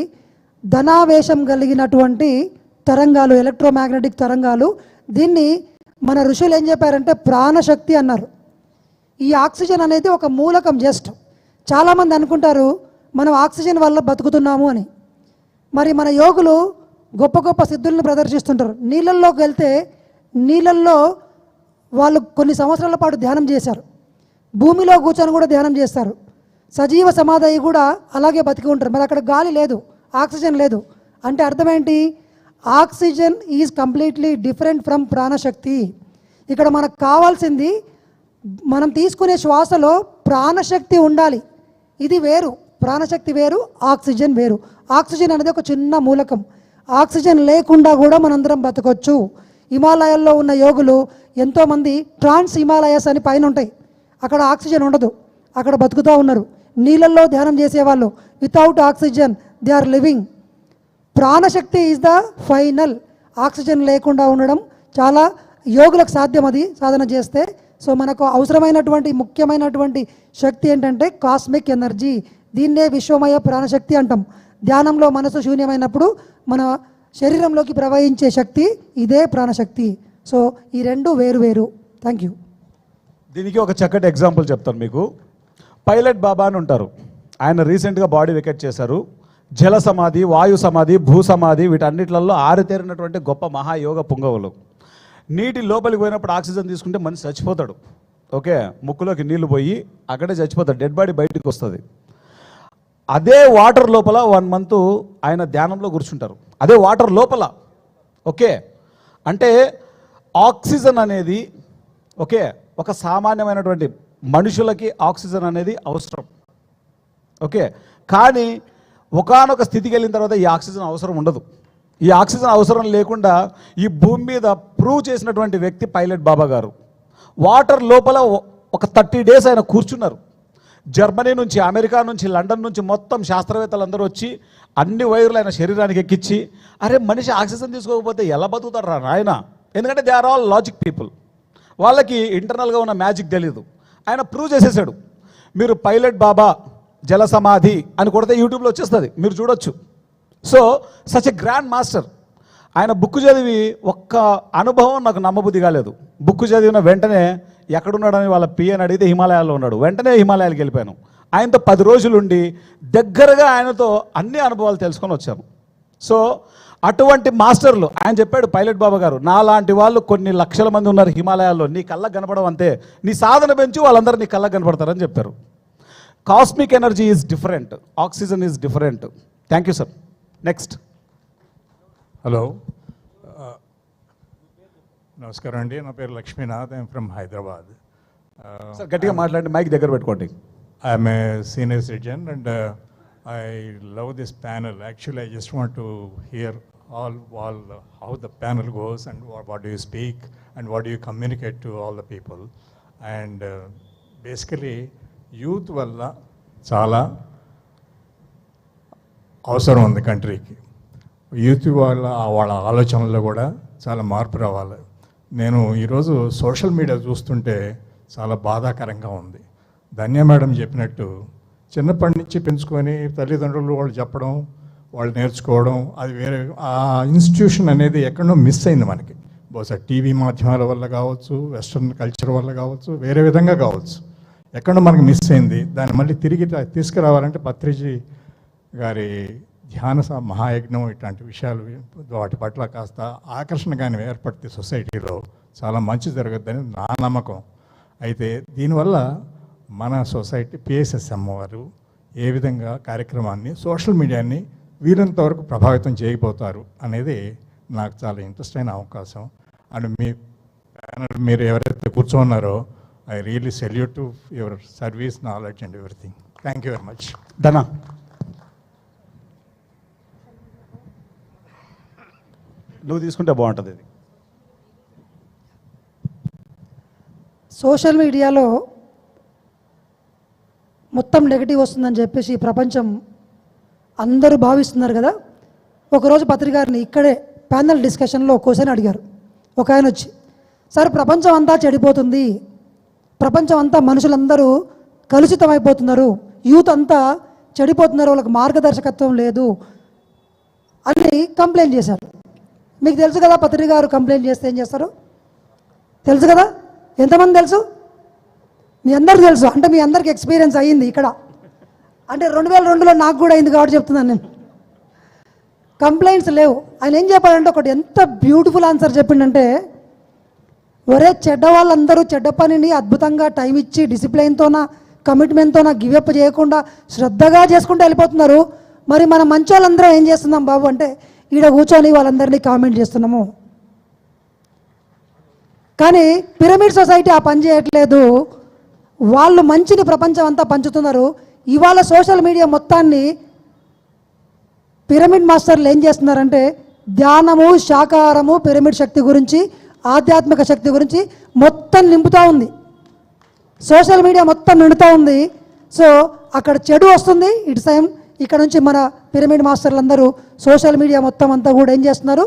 ధనావేశం కలిగినటువంటి తరంగాలు, ఎలక్ట్రోమాగ్నెటిక్ తరంగాలు. దీన్ని మన ఋషులు ఏం చెప్పారంటే ప్రాణశక్తి అన్నారు. ఈ ఆక్సిజన్ అనేది ఒక మూలకం. జస్ట్ చాలామంది అనుకుంటారు మనం ఆక్సిజన్ వల్ల బతుకుతున్నాము అని. మరి మన యోగులు గొప్ప గొప్ప సిద్ధులను ప్రదర్శిస్తుంటారు. నీళ్ళల్లోకి వెళ్తే నీళ్ళల్లో వాళ్ళు కొన్ని సంవత్సరాల పాటు ధ్యానం చేశారు. భూమిలో కూర్చొని కూడా ధ్యానం చేస్తారు. సజీవ సమాధి కూడా అలాగే బతికి ఉంటారు. మరి అక్కడ గాలి లేదు, ఆక్సిజన్ లేదు అంటే అర్థం ఏంటి? Oxygen is completely different from ప్రాణశక్తి. ఇక్కడ మనకు కావాల్సింది మనం తీసుకునే శ్వాసలో ప్రాణశక్తి ఉండాలి. ఇది వేరు, ప్రాణశక్తి వేరు, ఆక్సిజన్ వేరు. ఆక్సిజన్ అనేది ఒక చిన్న మూలకం. ఆక్సిజన్ లేకుండా కూడా మనందరం బతకొచ్చు. హిమాలయాల్లో ఉన్న యోగులు ఎంతోమంది ట్రాన్స్ హిమాలయస్ అని పైన ఉంటాయి, అక్కడ ఆక్సిజన్ ఉండదు, అక్కడ బతుకుతూ ఉన్నారు. నీళ్ళల్లో ధ్యానం చేసేవాళ్ళు without oxygen they are living. ప్రాణశక్తి ఈజ్ ద ఫైనల్. ఆక్సిజన్ లేకుండా ఉండడం చాలా యోగులకు సాధ్యం, అది సాధన చేస్తే. సో మనకు అవసరమైనటువంటి ముఖ్యమైనటువంటి శక్తి ఏంటంటే కాస్మిక్ ఎనర్జీ. దీన్నే విశ్వమయ ప్రాణశక్తి అంటాం. ధ్యానంలో మనసు శూన్యమైనప్పుడు మన శరీరంలోకి ప్రవహించే శక్తి ఇదే ప్రాణశక్తి. సో ఈ రెండు వేరు వేరు. Thank you. దీనికి ఒక చక్కటి ఎగ్జాంపుల్ చెప్తాను మీకు. పైలట్ బాబా అని ఉంటారు. ఆయన రీసెంట్గా బాడీ వెకెట్ చేశారు. జల సమాధి, వాయు సమాధి, భూ సమాధి వీటన్నిటిలలో ఆరితేరినటువంటి గొప్ప మహాయోగ పుంగవులు. నీటి లోపలికి పోయినప్పుడు ఆక్సిజన్ తీసుకుంటే మనిషి చచ్చిపోతాడు. ఓకే, ముక్కులోకి నీళ్లు పోయి అక్కడే చచ్చిపోతాడు, డెడ్ బాడీ బయటికి వస్తుంది. అదే వాటర్ లోపల 1 month ఆయన ధ్యానంలో కూర్చుంటారు, అదే వాటర్ లోపల. ఓకే, అంటే ఆక్సిజన్ అనేది ఓకే ఒక సామాన్యమైనటువంటి మనుషులకి ఆక్సిజన్ అనేది అవసరం. ఓకే, కానీ ఒకానొక స్థితికి వెళ్ళిన తర్వాత ఈ ఆక్సిజన్ అవసరం ఉండదు. ఈ ఆక్సిజన్ అవసరం లేకుండా ఈ భూమి మీద ప్రూవ్ చేసినటువంటి వ్యక్తి పైలట్ బాబా గారు. వాటర్ లోపల ఒక 30 days ఆయన కూర్చున్నారు. జర్మనీ నుంచి, అమెరికా నుంచి, లండన్ నుంచి మొత్తం శాస్త్రవేత్తలు అందరూ వచ్చి అన్ని వైర్లు ఆయన శరీరానికి ఎక్కించి, అరే మనిషి ఆక్సిజన్ తీసుకోకపోతే ఎలా బతుకుతారు రా నాయన, ఎందుకంటే they are all logic people, వాళ్ళకి ఇంటర్నల్గా ఉన్న మ్యాజిక్ తెలీదు. ఆయన ప్రూవ్ చేసేసాడు. మీరు పైలట్ బాబా జల సమాధి అని కొడితే యూట్యూబ్లో వచ్చేస్తుంది, మీరు చూడొచ్చు. So such a grand master. ఆయన బుక్ చదివి ఒక్క అనుభవం నాకు నమ్మబుద్ధి కాలేదు. బుక్ చదివిన వెంటనే ఎక్కడున్నాడని వాళ్ళ పిఎని అడిగితే హిమాలయాల్లో ఉన్నాడు. వెంటనే హిమాలయాలకు వెళ్ళిపోయాను. ఆయనతో 10 రోజులుండి దగ్గరగా ఆయనతో అన్ని అనుభవాలు తెలుసుకొని వచ్చాను. సో అటువంటి మాస్టర్లు ఆయన చెప్పాడు పైలట్ బాబా గారు, నాలాంటి వాళ్ళు కొన్ని లక్షల మంది ఉన్నారు హిమాలయాల్లో, నీ కళ్ళకు కనపడడం అంతే, నీ సాధన పెంచు వాళ్ళందరూ నీ కళ్ళకు కనపడతారని చెప్పారు. Cosmic energy is different, oxygen is different. Thank you sir. Next. Hello, నమస్కారం అండి. నా పేరు Lakshminath. I'm from Hyderabad. Sir గట్టిగా మాట్లాడండి, మైక్ దగ్గర పెట్టుకోండి. I'm a senior citizen and I love this panel. Actually, I just want to hear all how the panel goes and what do you speak and what do you communicate to all the people. And basically, youth వల్ల చాలా అవసరం ఉంది కంట్రీకి. యూత్ వాళ్ళ ఆలోచనల్లో కూడా చాలా మార్పు రావాలి. నేను ఈరోజు సోషల్ మీడియా చూస్తుంటే చాలా బాధాకరంగా ఉంది. ధన్య మేడం చెప్పినట్టు చిన్నప్పటి నుంచి పెంచుకొని తల్లిదండ్రులు వాళ్ళు చెప్పడం, వాళ్ళు నేర్చుకోవడం, అది వేరే ఆ ఇన్స్టిట్యూషన్ అనేది ఎక్కడో మిస్ అయింది మనకి. బహుశా టీవీ మాధ్యమాల వల్ల కావచ్చు, వెస్ట్రన్ కల్చర్ వల్ల కావచ్చు, వేరే విధంగా కావచ్చు, ఎక్కడో మనకి మిస్ అయింది. దాన్ని మళ్ళీ తిరిగి తీసుకురావాలంటే పత్రిజీ గారి ధ్యాన మహాయజ్ఞం ఇట్లాంటి విషయాలు వాటి పట్ల కాస్త ఆకర్షణ కానీ ఏర్పడితే సొసైటీలో చాలా మంచి జరగద్దని నా నమ్మకం. అయితే దీనివల్ల మన సొసైటీ పిఎస్ఎస్ఎం వారు ఏ విధంగా కార్యక్రమాన్ని సోషల్ మీడియాని వీరంత వరకు ప్రభావితం చేయబోతారు అనేది నాకు చాలా ఇంట్రెస్ట్ అయిన అవకాశం. అండ్ మీరు ఎవరైతే కూర్చోన్నారో I really salute to your service, knowledge and everything. Thank you very much. Dhana, నువ్వు తీసుకుంటే బాగుంటుంది. ఇది సోషల్ మీడియాలో మొత్తం నెగిటివ్ వస్తుందని చెప్పేసి ప్రపంచం అందరూ భావిస్తున్నారు కదా. ఒకరోజు పత్రికారిని ఇక్కడే ప్యానల్ డిస్కషన్లో క్వశ్చన్ అడిగారు. ఒక ఆయన వచ్చి, సార్ ప్రపంచం అంతా చెడిపోతుంది, ప్రపంచం అంతా మనుషులందరూ కలుషితమైపోతున్నారు, యూత్ అంతా చెడిపోతున్నారు, వాళ్ళకి మార్గదర్శకత్వం లేదు అని కంప్లైంట్ చేశారు. మీకు తెలుసు కదా పత్రిక గారు కంప్లైంట్ చేస్తే ఏం చేస్తారు తెలుసు కదా? ఎంతమంది తెలుసు? మీ అందరికి తెలుసు. అంటే మీ అందరికి ఎక్స్పీరియన్స్ అయ్యింది ఇక్కడ. అంటే 2002లో నాకు కూడా అయింది కాబట్టి చెప్తున్నాను నేను. కంప్లైంట్స్ లేవు. ఆయన ఏం చెప్పాడంటే ఒకటి ఎంత బ్యూటిఫుల్ ఆన్సర్ చెప్పిండంటే, ఒరే చెడ్డ వాళ్ళందరూ చెడ్డ పనిని అద్భుతంగా టైం ఇచ్చి డిసిప్లైన్తోన కమిట్మెంట్తో నాకు గివప్ చేయకుండా శ్రద్ధగా చేసుకుంటూ వెళ్ళిపోతున్నారు. మరి మన మంచి వాళ్ళందరం ఏం చేస్తున్నాం బాబు అంటే ఈడ కూర్చొని వాళ్ళందరినీ కామెంట్ చేస్తున్నాము. కానీ పిరమిడ్ సొసైటీ ఆ పని చేయట్లేదు. వాళ్ళు మంచిని ప్రపంచం అంతా పంచుతున్నారు. ఇవాళ సోషల్ మీడియా మొత్తాన్ని పిరమిడ్ మాస్టర్లు ఏం చేస్తున్నారంటే ధ్యానము, శాకాహారము, పిరమిడ్ శక్తి గురించి, ఆధ్యాత్మిక శక్తి గురించి మొత్తం నింపుతూ ఉంది. సోషల్ మీడియా మొత్తం నిండుతూ ఉంది. సో అక్కడ చెడు వస్తుంది ఇటు సైం. ఇక్కడ నుంచి మన పిరమిడ్ మాస్టర్లు అందరూ సోషల్ మీడియా మొత్తం అంతా కూడా ఏం చేస్తున్నారు,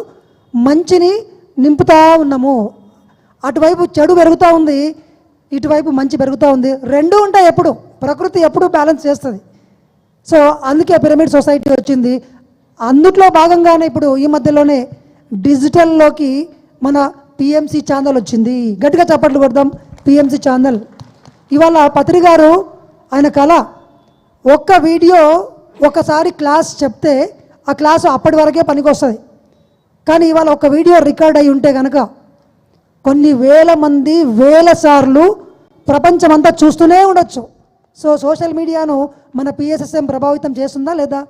మంచిని నింపుతూ ఉన్నాము. అటువైపు చెడు పెరుగుతూ ఉంది, ఇటువైపు మంచి పెరుగుతూ ఉంది. రెండూ ఉంటాయి ఎప్పుడు, ప్రకృతి ఎప్పుడూ బ్యాలెన్స్ చేస్తుంది. సో అందుకే పిరమిడ్ సొసైటీ వచ్చింది. అందుట్లో భాగంగానే ఇప్పుడు ఈ మధ్యలోనే డిజిటల్లోకి మన పిఎంసి ఛానల్ వచ్చింది. గట్టిగా చప్పట్లు కొడదాం పిఎంసి ఛానల్. ఇవాళ పత్రి గారు ఆయన కళ ఒక్క వీడియో ఒకసారి క్లాస్ చెప్తే ఆ క్లాసు అప్పటి వరకే పనికొస్తుంది. కానీ ఇవాళ ఒక వీడియో రికార్డ్ అయి ఉంటే కనుక కొన్ని వేల మంది వేల సార్లు ప్రపంచమంతా చూస్తూనే ఉండొచ్చు. సో సోషల్ మీడియాను మన పిఎస్ఎస్ఎం ప్రభావితం చేస్తుందా లేదా?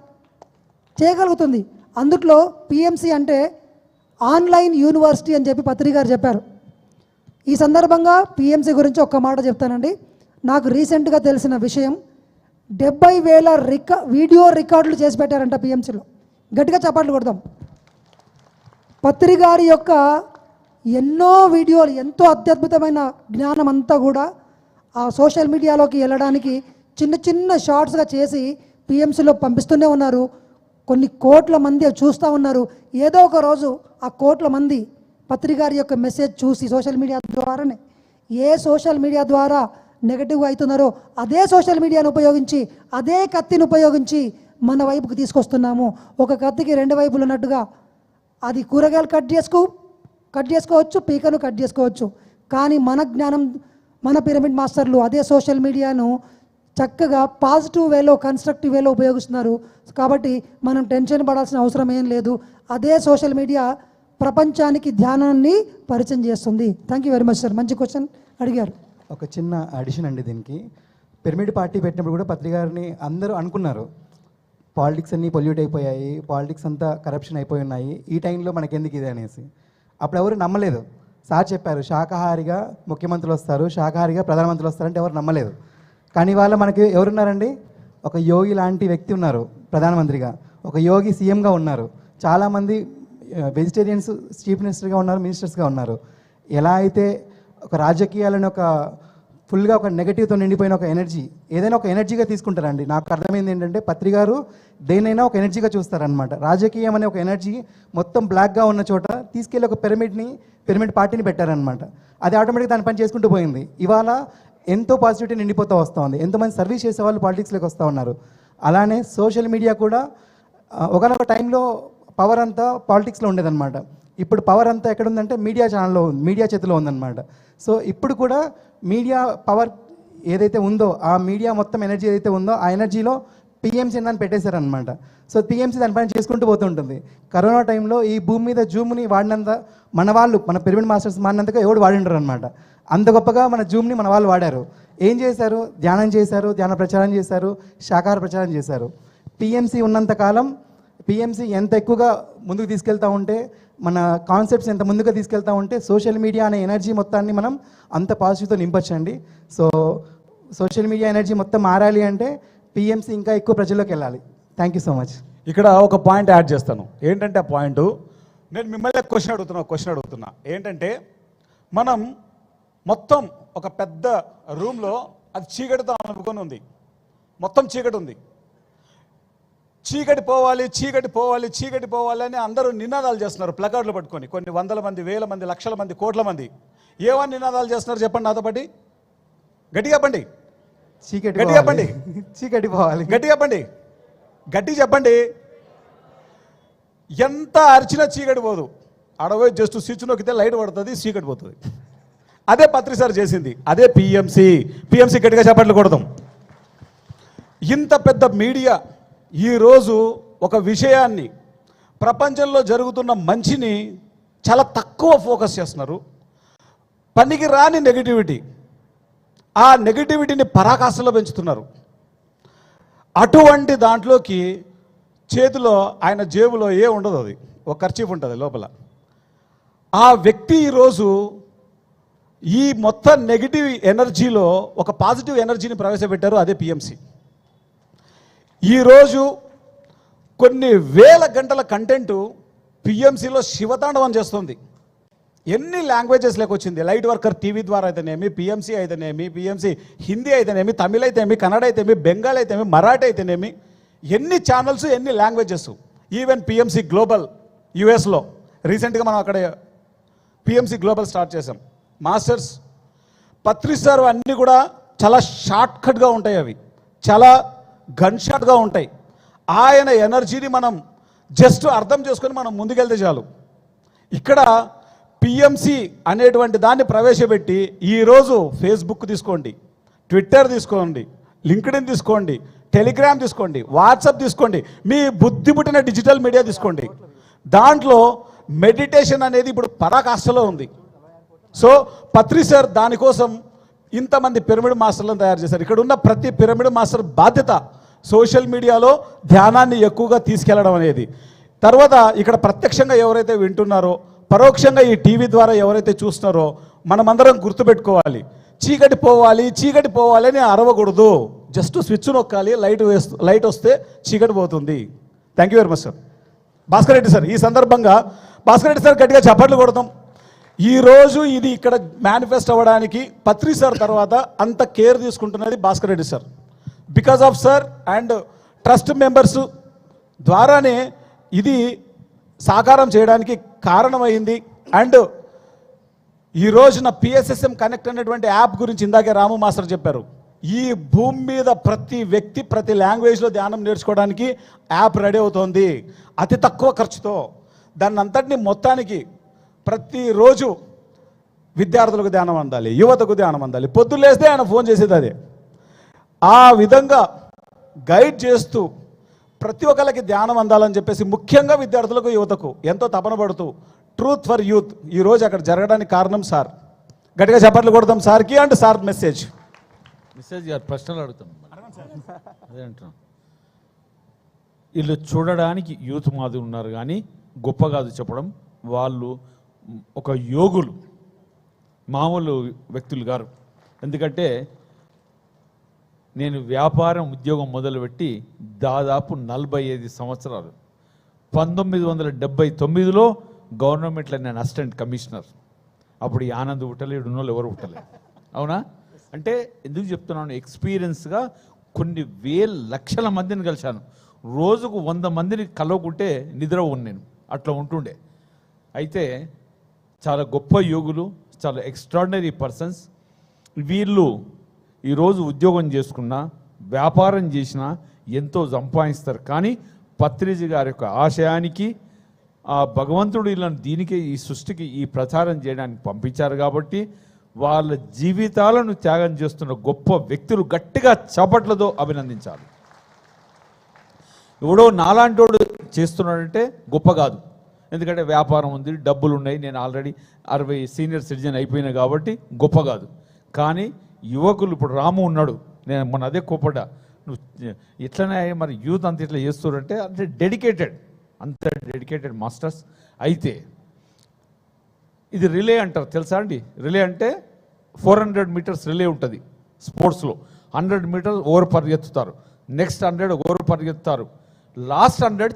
చేయగలుగుతుంది. అందుట్లో పిఎంసి అంటే ఆన్లైన్ యూనివర్సిటీ అని చెప్పి పత్రి గారు చెప్పారు. ఈ సందర్భంగా పిఎంసి గురించి ఒక్క మాట చెప్తానండి. నాకు రీసెంట్గా తెలిసిన విషయం, 70,000 వీడియో రికార్డులు చేసి పెట్టారంట పిఎంసిలో. గట్టిగా చప్పట్లు కొడదాం. పత్రి గారి యొక్క ఎన్నో వీడియోలు, ఎంతో అత్యద్భుతమైన జ్ఞానం అంతా కూడా ఆ సోషల్ మీడియాలోకి వెళ్ళడానికి చిన్న చిన్న షార్ట్స్గా చేసి పిఎంసిలో పంపిస్తూనే ఉన్నారు. కొన్ని కోట్ల మంది చూస్తూ ఉన్నారు. ఏదో ఒక రోజు ఆ కోట్ల మంది పత్రి గారి యొక్క మెసేజ్ చూసి సోషల్ మీడియా ద్వారానే, ఏ సోషల్ మీడియా ద్వారా నెగటివ్గా అవుతున్నారో అదే సోషల్ మీడియాను ఉపయోగించి, అదే కత్తిని ఉపయోగించి మన వైపుకి తీసుకొస్తున్నాము. ఒక కత్తికి 2 వైపులు ఉన్నట్టుగా అది కూరగాయలు కట్ చేసుకోవచ్చు, పీకను కట్ చేసుకోవచ్చు. కానీ మన జ్ఞానం, మన పిరమిడ్ మాస్టర్లు అదే సోషల్ మీడియాను చక్కగా పాజిటివ్ వేలో, కన్స్ట్రక్టివ్ వేలో ఉపయోగిస్తున్నారు. కాబట్టి మనం టెన్షన్ పడాల్సిన అవసరం ఏం లేదు. అదే సోషల్ మీడియా ప్రపంచానికి ధ్యానాన్ని పరిచయం చేస్తుంది. Thank you very much sir. మంచి క్వశ్చన్ అడిగారు. ఒక చిన్న అడిషన్ అండి దీనికి. పిరమిడ్ పార్టీ పెట్టినప్పుడు కూడా పత్రి గారిని అందరూ అనుకున్నారు, పాలిటిక్స్ అన్నీ పొల్యూట్ అయిపోయాయి, పాలిటిక్స్ అంతా కరప్షన్ అయిపోయి ఉన్నాయి, ఈ టైంలో మనకెందుకు ఇది అనేసి. అప్పుడు ఎవరు నమ్మలేదు. సార్ చెప్పారు శాకాహారిగా ముఖ్యమంత్రులు వస్తారు, శాకాహారిగా ప్రధానమంత్రులు వస్తారంటే ఎవరు నమ్మలేదు. కానీ ఇవాళ మనకి ఎవరున్నారండి, ఒక యోగి లాంటి వ్యక్తి ఉన్నారు ప్రధానమంత్రిగా, ఒక యోగి సీఎంగా ఉన్నారు, చాలామంది వెజిటేరియన్స్ చీఫ్ మినిస్టర్గా ఉన్నారు, మినిస్టర్స్గా ఉన్నారు. ఎలా అయితే ఒక రాజకీయాలను ఒక ఫుల్గా ఒక నెగటివ్తో నిండిపోయిన ఒక ఎనర్జీ, ఏదైనా ఒక ఎనర్జీగా తీసుకుంటారండి. నాకు అర్థమైంది ఏంటంటే పత్రి గారు దేనైనా ఒక ఎనర్జీగా చూస్తారనమాట. రాజకీయం అనే ఒక ఎనర్జీ మొత్తం బ్లాక్గా ఉన్న చోట తీసుకెళ్ళి ఒక పిరమిడ్ పార్టీని పెట్టారనమాట. అది ఆటోమేటిక్గా దాని పని చేసుకుంటూ పోయింది. ఇవాళ ఎంతో పాజిటివిటీ నిండిపోతూ వస్తూ ఉంది, ఎంతోమంది సర్వీస్ చేసే వాళ్ళు పాలిటిక్స్లోకి వస్తూ ఉన్నారు. అలానే సోషల్ మీడియా కూడా ఒకనొక టైంలో పవర్ అంతా పాలిటిక్స్లో ఉండేదన్నమాట. ఇప్పుడు పవర్ అంతా ఎక్కడుందంటే మీడియా ఛానల్లో ఉంది, మీడియా చేతిలో ఉందన్నమాట. సో ఇప్పుడు కూడా మీడియా పవర్ ఏదైతే ఉందో, ఆ మీడియా మొత్తం ఎనర్జీ ఏదైతే ఉందో ఆ ఎనర్జీలో పిఎంసీ అని పెట్టేశారనమాట. సో పిఎంసీ దానిపైన చేసుకుంటూ పోతుంటుంది. కరోనా టైంలో ఈ భూమి మీద జూమ్ని వాడినంత మన వాళ్ళు, మన పిరమిడ్ మాస్టర్స్ మాడినంతగా ఎవడు వాడిండరు అనమాట. అంత గొప్పగా మన జూమ్ని మన వాళ్ళు వాడారు. ఏం చేశారు? ధ్యానం చేశారు, ధ్యాన ప్రచారం చేశారు, శాకాహార ప్రచారం చేశారు. పిఎంసీ ఉన్నంతకాలం పిఎంసీ ఎంత ఎక్కువగా ముందుకు తీసుకెళ్తూ ఉంటే, మన కాన్సెప్ట్స్ ఎంత ముందుగా తీసుకెళ్తూ ఉంటే సోషల్ మీడియా అనే ఎనర్జీ మొత్తాన్ని మనం అంత పాజిటివ్తో నింపొచ్చండి. సో సోషల్ మీడియా ఎనర్జీ మొత్తం మారాలి అంటే పిఎంసీ ఇంకా ఎక్కువ ప్రజల్లోకి వెళ్ళాలి. Thank you so much. ఇక్కడ ఒక పాయింట్ యాడ్ చేస్తాను. ఏంటంటే ఆ పాయింట్, నేను మిమ్మల్ని క్వశ్చన్ అడుగుతున్నా ఏంటంటే, మనం మొత్తం ఒక పెద్ద రూమ్లో అది చీకటితో అనుకొని ఉంది, మొత్తం చీకటి ఉంది. చీకటి పోవాలి, చీకటి పోవాలి, చీకటి పోవాలి అని అందరూ నినాదాలు చేస్తున్నారు ప్లకార్డులు పట్టుకొని. కొన్ని వందల మంది, వేల మంది, లక్షల మంది, కోట్ల మంది ఏమని నినాదాలు చేస్తున్నారు చెప్పండి నాతో పాటి. గట్టిగా చెప్పండి. గట్టిగా చెప్పండి. చీకటి పోవాలి. గట్టిగా చెప్పండి. గట్టి చెప్పండి. ఎంత అరిచినా చీకటి పోదు. అడవి జస్ట్ స్విచ్ నొక్కితే లైట్ పడుతుంది, చీకటి పోతుంది. అదే పత్రి సార్ చేసింది, అదే పిఎంసి గట్టిగా చెప్పట్లు కొడదాం. ఇంత పెద్ద మీడియా ఈరోజు ఒక విషయాన్ని, ప్రపంచంలో జరుగుతున్న మంచిని చాలా తక్కువ ఫోకస్ చేస్తున్నారు. పనికి రాని నెగిటివిటీ, ఆ నెగటివిటీని పరాకాష్ఠలో పెంచుతున్నారు. అటువంటి దాంట్లోకి చేతిలో ఆయన జేబులో ఉండదు, అది ఒక ఖర్చీఫ్ ఉంటుంది లోపల. ఆ వ్యక్తి ఈరోజు ఈ మొత్తం నెగిటివ్ ఎనర్జీలో ఒక పాజిటివ్ ఎనర్జీని ప్రవేశపెట్టారు, అదే పిఎంసి. ఈరోజు కొన్ని వేల గంటల కంటెంటు పిఎంసిలో శివతాండవం చేస్తుంది. ఎన్ని లాంగ్వేజెస్ వచ్చింది, లైట్ వర్కర్ టీవీ ద్వారా అయితేనేమి, పిఎంసి అయితేనేమి, పిఎంసి హిందీ అయితేనేమి, తమిళ అయితేనేమి, కన్నడ అయితేనేమి, బెంగాల్ అయితేనేమి, మరాఠీ అయితేనేమి, ఎన్ని ఛానల్స్, ఎన్ని లాంగ్వేజెస్. ఈవెన్ పిఎంసి గ్లోబల్ యుఎస్లో రీసెంట్గా మనం అక్కడ పిఎంసి గ్లోబల్ స్టార్ట్ చేసాం. మాస్టర్స్ పత్రి సార్ అన్నీ కూడా చాలా షార్ట్ కట్గా ఉంటాయి, అవి చాలా గన్ షాట్గా ఉంటాయి. ఆయన ఎనర్జీని మనం జస్ట్ అర్థం చేసుకొని మనం ముందుకెళ్తే చాలు. ఇక్కడ పిఎంసి అనేటువంటి దాన్ని ప్రవేశపెట్టి ఈరోజు ఫేస్బుక్ తీసుకోండి, ట్విట్టర్ తీసుకోండి, లింక్డ్ఇన్ తీసుకోండి, టెలిగ్రామ్ తీసుకోండి, వాట్సాప్ తీసుకోండి, మీ బుద్ధి పుట్టిన డిజిటల్ మీడియా తీసుకోండి, దాంట్లో మెడిటేషన్ అనేది ఇప్పుడు పరాకాష్ఠలో ఉంది. సో పత్రి సార్ దానికోసం ఇంతమంది పిరమిడ్ మాస్టర్లను తయారు చేశారు. ఇక్కడ ఉన్న ప్రతి పిరమిడ్ మాస్టర్ బాధ్యత సోషల్ మీడియాలో ధ్యానాన్ని ఎక్కువగా తీసుకెళ్లడం అనేది. తర్వాత ఇక్కడ ప్రత్యక్షంగా ఎవరైతే వింటున్నారో, పరోక్షంగా ఈ టీవీ ద్వారా ఎవరైతే చూస్తున్నారో, మనమందరం గుర్తుపెట్టుకోవాలి, చీకటి పోవాలి అని అరవకూడదు. జస్ట్ స్విచ్ నొక్కాలి, లైట్ వస్తే చీకటి పోతుంది. Thank you very much sir. Bhaskar Reddy sir, ఈ సందర్భంగా భాస్కర్ రెడ్డి సార్ గట్టిగా చప్పట్లు కొడతాం. ఈరోజు ఇది ఇక్కడ మేనిఫెస్ట్ అవ్వడానికి పత్రి సార్ తర్వాత అంత కేర్ తీసుకుంటున్నది Bhaskar Reddy sir. Because of sir and trust members ద్వారానే ఇది సాకారం చేయడానికి కారణమైంది. అండ్ ఈ రోజున పిఎస్ఎస్ఎం కనెక్ట్ అనేటువంటి యాప్ గురించి ఇందాకే రాము మాస్టర్ చెప్పారు. ఈ భూమి మీద ప్రతి వ్యక్తి ప్రతి లాంగ్వేజ్లో ధ్యానం నేర్చుకోవడానికి యాప్ రెడీ అవుతోంది, అతి తక్కువ ఖర్చుతో. దాన్ని అంతటిని మొత్తానికి ప్రతిరోజు విద్యార్థులకు ధ్యానం అందాలి, యువతకు ధ్యానం అందాలి. పొద్దులేస్తే ఆయన ఫోన్ చేసేది అదే. ఆ విధంగా గైడ్ చేస్తూ ప్రతి ఒక్కరికి ధ్యానం అందాలని చెప్పేసి ముఖ్యంగా విద్యార్థులకు, యువతకు ఎంతో తపన పడుతూ ట్రూత్ ఫర్ యూత్ ఈరోజు అక్కడ జరగడానికి కారణం సార్. గట్టిగా చప్పట్లు కొడతాం సార్కి. అండ్ సార్ మెసేజ్ గారు ప్రశ్నలు అడుగుతాం. అదే అంటున్నాం, వీళ్ళు చూడడానికి యూత్ మాది ఉన్నారు కానీ గొప్ప కాదు చెప్పడం. వాళ్ళు ఒక యోగులు, మామూలు వ్యక్తులు గారు. ఎందుకంటే నేను వ్యాపారం ఉద్యోగం మొదలుపెట్టి దాదాపు 45 సంవత్సరాలు. 1979లో గవర్నమెంట్లో నేను అసిస్టెంట్ కమిషనర్. అప్పుడు ఈ ఆనంద్ పుట్టలేడు, ఉన్నోళ్ళు ఎవరు పుట్టలేదు. అవునా? అంటే ఎందుకు చెప్తున్నాను, ఎక్స్పీరియన్స్గా కొన్ని లక్షల మందిని కలిశాను. రోజుకు 100 మందిని కలవకుంటే నిద్ర నేను అట్లా ఉంటుండే. అయితే చాలా గొప్ప యోగులు, చాలా ఎక్స్ట్రాడినరీ పర్సన్స్ వీళ్ళు. ఈరోజు ఉద్యోగం చేసుకున్నా, వ్యాపారం చేసినా ఎంతో సంపాదిస్తారు. కానీ పత్రిజీ గారి యొక్క ఆశయానికి, ఆ భగవంతుడు వీళ్ళని దీనికి, ఈ సృష్టికి, ఈ ప్రచారం చేయడానికి పంపించారు కాబట్టి వాళ్ళ జీవితాలను త్యాగం చేస్తున్న గొప్ప వ్యక్తులు. గట్టిగా చప్పట్లతో అభినందించాలి. ఎవడో నాలాంటోడు చేస్తున్నాడంటే గొప్ప కాదు. ఎందుకంటే వ్యాపారం ఉంది, డబ్బులు ఉన్నాయి, నేను ఆల్రెడీ 60 సీనియర్ సిటిజన్ అయిపోయినా కాబట్టి గొప్ప కాదు. కానీ యువకులు, ఇప్పుడు రాము ఉన్నాడు, నేను మొన్న అదే కోపడ్డా, నువ్వు ఇట్లనే మరి యూత్ అంత ఇట్లా చేస్తున్నారంటే అంటే అంత డెడికేటెడ్ మాస్టర్స్. అయితే ఇది రిలే అంటారు, తెలుసా అండి? రిలే అంటే 400 మీటర్స్ రిలే ఉంటుంది స్పోర్ట్స్లో. 100 మీటర్స్ ఓవర్ పరిగెత్తుతారు, నెక్స్ట్ 100 ఓవర్ పరిగెత్తుతారు, లాస్ట్ 100